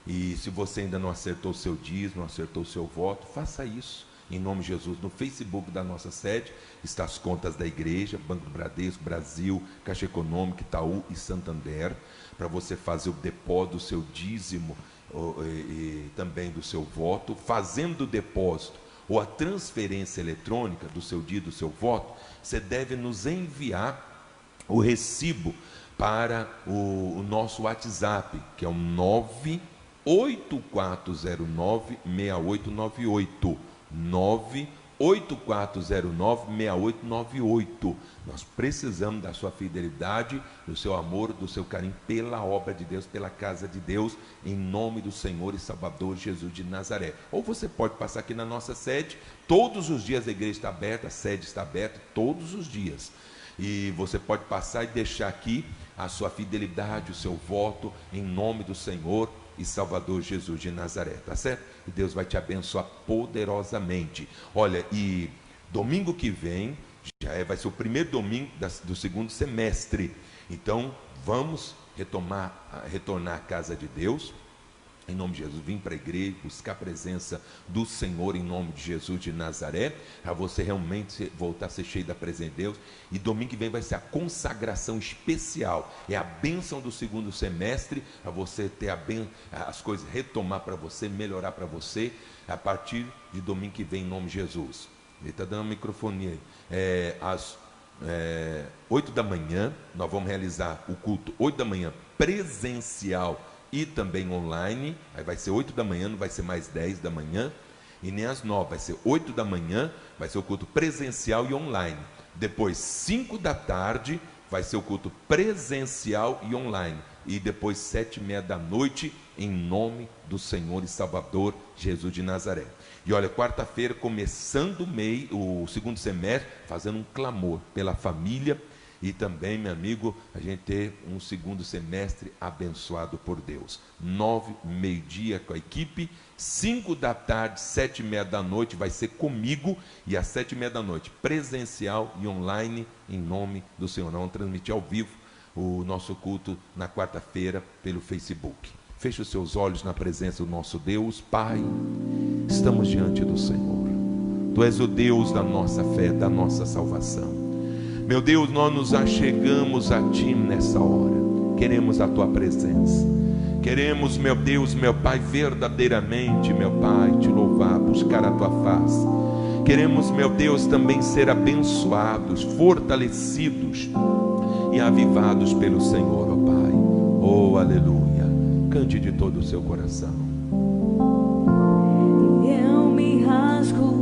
E se você ainda não acertou o seu dízimo, não acertou o seu voto, faça isso. Em nome de Jesus, no Facebook da nossa sede, está as contas da igreja, Banco do Bradesco, Brasil, Caixa Econômica, Itaú e Santander, para você fazer o depósito do seu dízimo e também do seu voto. Fazendo o depósito ou a transferência eletrônica do seu dízimo, do seu voto, você deve nos enviar o recibo para o nosso WhatsApp, que é o 98409-6898. 98409-6898. Nós precisamos da sua fidelidade, do seu amor, do seu carinho pela obra de Deus, pela casa de Deus, em nome do Senhor e Salvador Jesus de Nazaré. Ou você pode passar aqui na nossa sede, todos os dias a igreja está aberta, a sede está aberta todos os dias. E você pode passar e deixar aqui a sua fidelidade, o seu voto, em nome do Senhor e Salvador Jesus de Nazaré, tá certo? E Deus vai te abençoar poderosamente. Olha, e domingo que vem vai ser o primeiro domingo do segundo semestre. Então vamos retornar à casa de Deus, em nome de Jesus, vim para a igreja, buscar a presença do Senhor em nome de Jesus de Nazaré, para você realmente voltar a ser cheio da presença de Deus. E domingo que vem vai ser a consagração especial, é a bênção do segundo semestre, para você ter as coisas, retomar para você, melhorar para você, a partir de domingo que vem em nome de Jesus. Ele está dando uma microfonia aí. Às 8 da manhã, nós vamos realizar o culto 8 da manhã presencial e também online. Aí vai ser 8 da manhã, não vai ser mais 10 da manhã e nem às 9, vai ser 8 da manhã, vai ser o culto presencial e online. Depois 5 da tarde vai ser o culto presencial e online, e depois 7h30 da noite, em nome do Senhor e Salvador Jesus de Nazaré. E olha, quarta-feira, começando o segundo semestre, fazendo um clamor pela família. E também, meu amigo, a gente ter um segundo semestre abençoado por Deus. 9, meio-dia com a equipe, 5 da tarde, 7h30 da noite, vai ser comigo, e às 7h30 da noite, presencial e online, em nome do Senhor. Nós vamos transmitir ao vivo o nosso culto na quarta-feira pelo Facebook. Feche os seus olhos na presença do nosso Deus. Pai, estamos diante do Senhor. Tu és o Deus da nossa fé, da nossa salvação. Meu Deus, nós nos achegamos a Ti nessa hora. Queremos a Tua presença. Queremos, meu Deus, meu Pai, verdadeiramente, meu Pai, Te louvar, buscar a Tua face. Queremos, meu Deus, também ser abençoados, fortalecidos e avivados pelo Senhor, ó Pai. Oh, aleluia. Cante de todo o seu coração. Eu me rasgo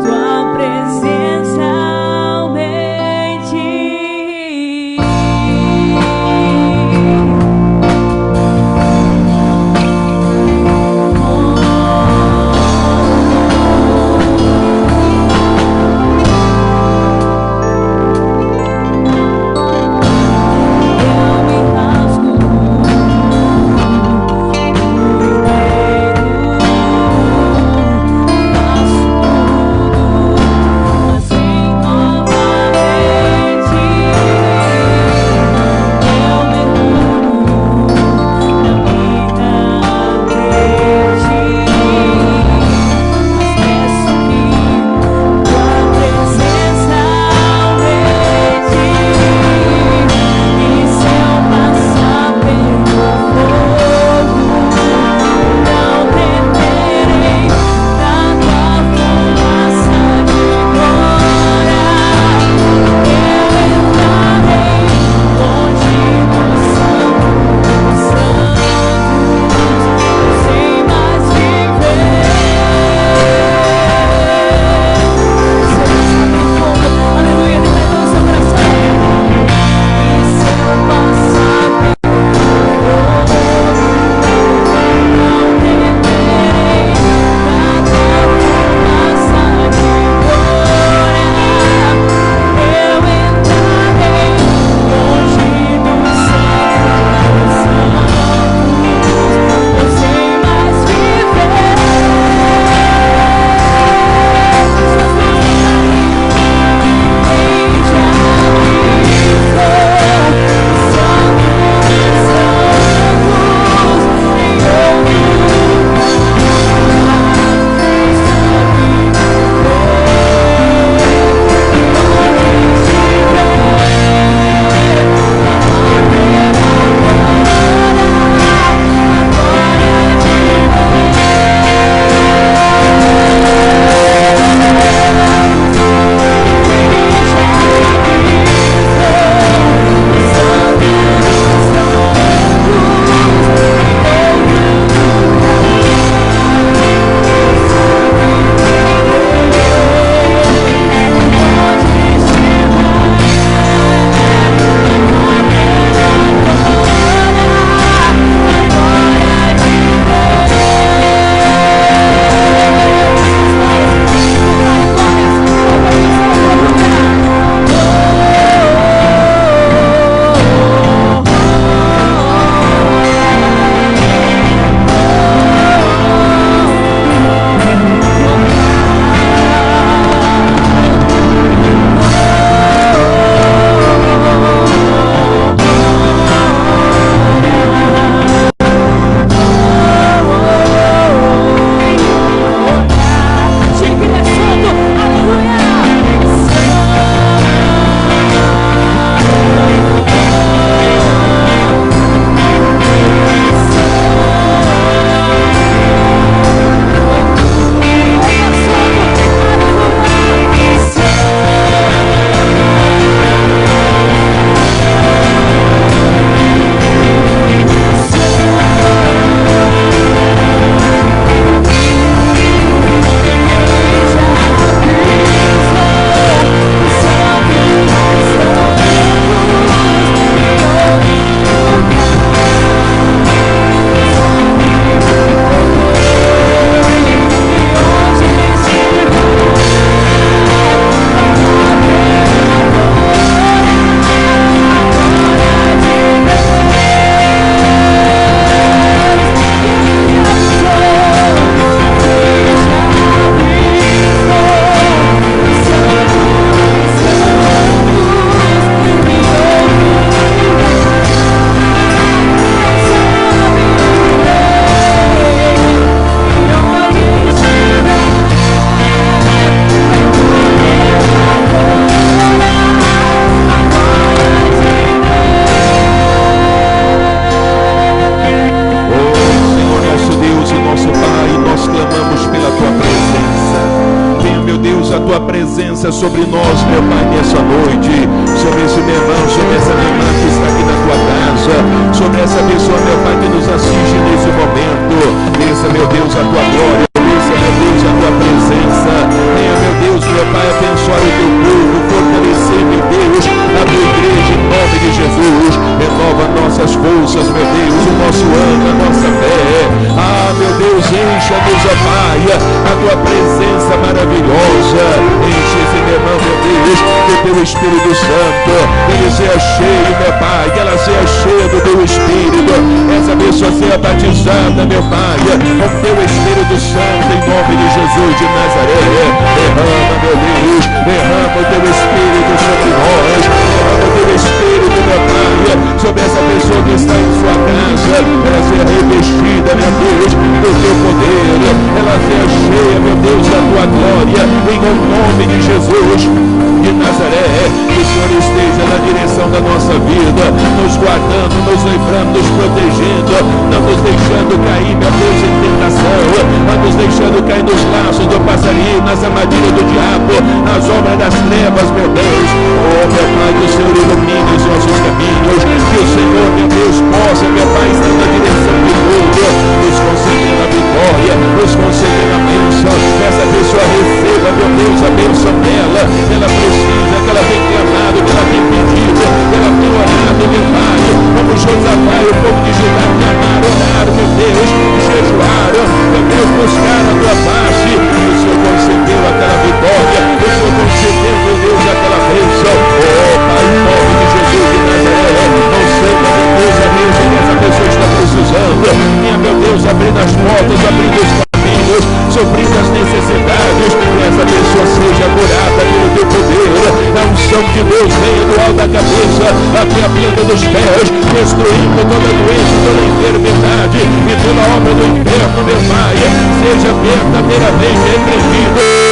tua presença presença sobre nós, meu Pai, nessa noite, sobre esse meu irmão, sobre essa minha irmã que está aqui na tua casa, sobre essa pessoa, meu Pai, que nos assiste nesse momento. Desça, meu Deus, a tua glória, desça, meu Deus, a tua presença. Venha, meu Deus, meu Pai, abençoar o teu povo, fortalecer, meu Deus, a tua igreja em nome de Jesus. Renova nossas forças, meu Deus, o nosso ano, a nossa fé. Ah, meu Deus, encha-nos, ó Pai, a tua presença maravilhosa. Enche esse meu irmão, meu Deus, do teu Espírito Santo. Ele seja cheio, meu Pai, que ela seja cheia do teu Espírito. Essa pessoa seja batizada, meu Pai, com teu Espírito Santo, em nome de Jesus de Nazaré. Derrama, meu Deus, derrama o teu Espírito sobre nós. Derrama o teu Espírito, meu Pai, sobre essa pessoa que está em sua casa. Ela seja revestida, meu Deus, do teu poder. Ela seja cheia, meu Deus, da tua glória, em nome de Jesus de Nazaré. Que o Senhor esteja na direção da nossa vida, nos guardando, nos livrando, nos protegendo, não nos deixando cair, meu Deus, em tentação, não nos deixando cair nos laços do passarinho, nas armadilhas do diabo, nas obras das trevas, meu Deus. Oh, meu Pai, que o Senhor ilumine os nossos caminhos, que o Senhor, meu Deus, possa, meu Pai, estar na direção de tudo, nos concedendo a vitória, nos concedendo a bênção. Essa pessoa receba, meu Deus, a bênção dela. Ela precisa, que ela tem clamado, que ela tem pedido, que ela tem orado, meu Pai, como Josafá e o povo de Judá clamaram, oraram, meu Deus, jejuaram, meu Deus, buscaram a tua face, e o Senhor concedeu aquela vitória, o Senhor concedeu, meu Deus, aquela bênção. Oh, Pai, em nome de Jesus de Nazaré, não sei, meu Deus, a bênção que essa pessoa está precisando. Minha, meu Deus, abrindo as portas, abrindo os caminhos, suprindo as necessidades, que essa pessoa seja curada pelo teu poder. A unção de Deus venha do alto da cabeça até a planta dos pés, destruindo toda doença, toda enfermidade e toda obra do inferno, meu Pai. Seja verdadeiramente repreendido